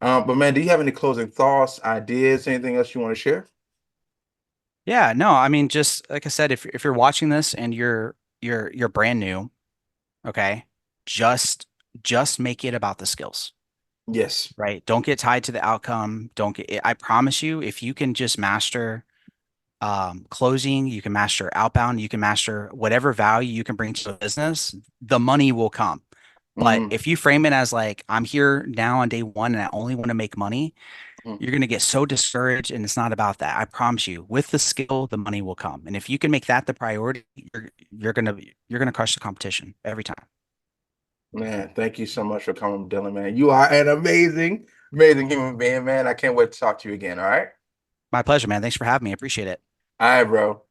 But man, do you have any closing thoughts, ideas, anything else you want to share? Yeah, no, I mean, just like I said, if you're watching this and you're brand new, okay, just just make it about the skills, Yes. right? Don't get tied to the outcome. Don't get, I promise you, if you can just master closing, you can master outbound, you can master whatever value you can bring to a business, the money will come. But Mm-hmm. if you frame it as like, I'm here now on day one and I only want to make money, you're going to get so discouraged. And it's not about that. I promise you, with the skill, the money will come. And if you can make that the priority, you're going to crush the competition every time. Man, thank you so much for coming, Dylan, man. You are an amazing human being, man. I can't wait to talk to you again. All right. My pleasure, man. Thanks for having me. I appreciate it. All right, bro.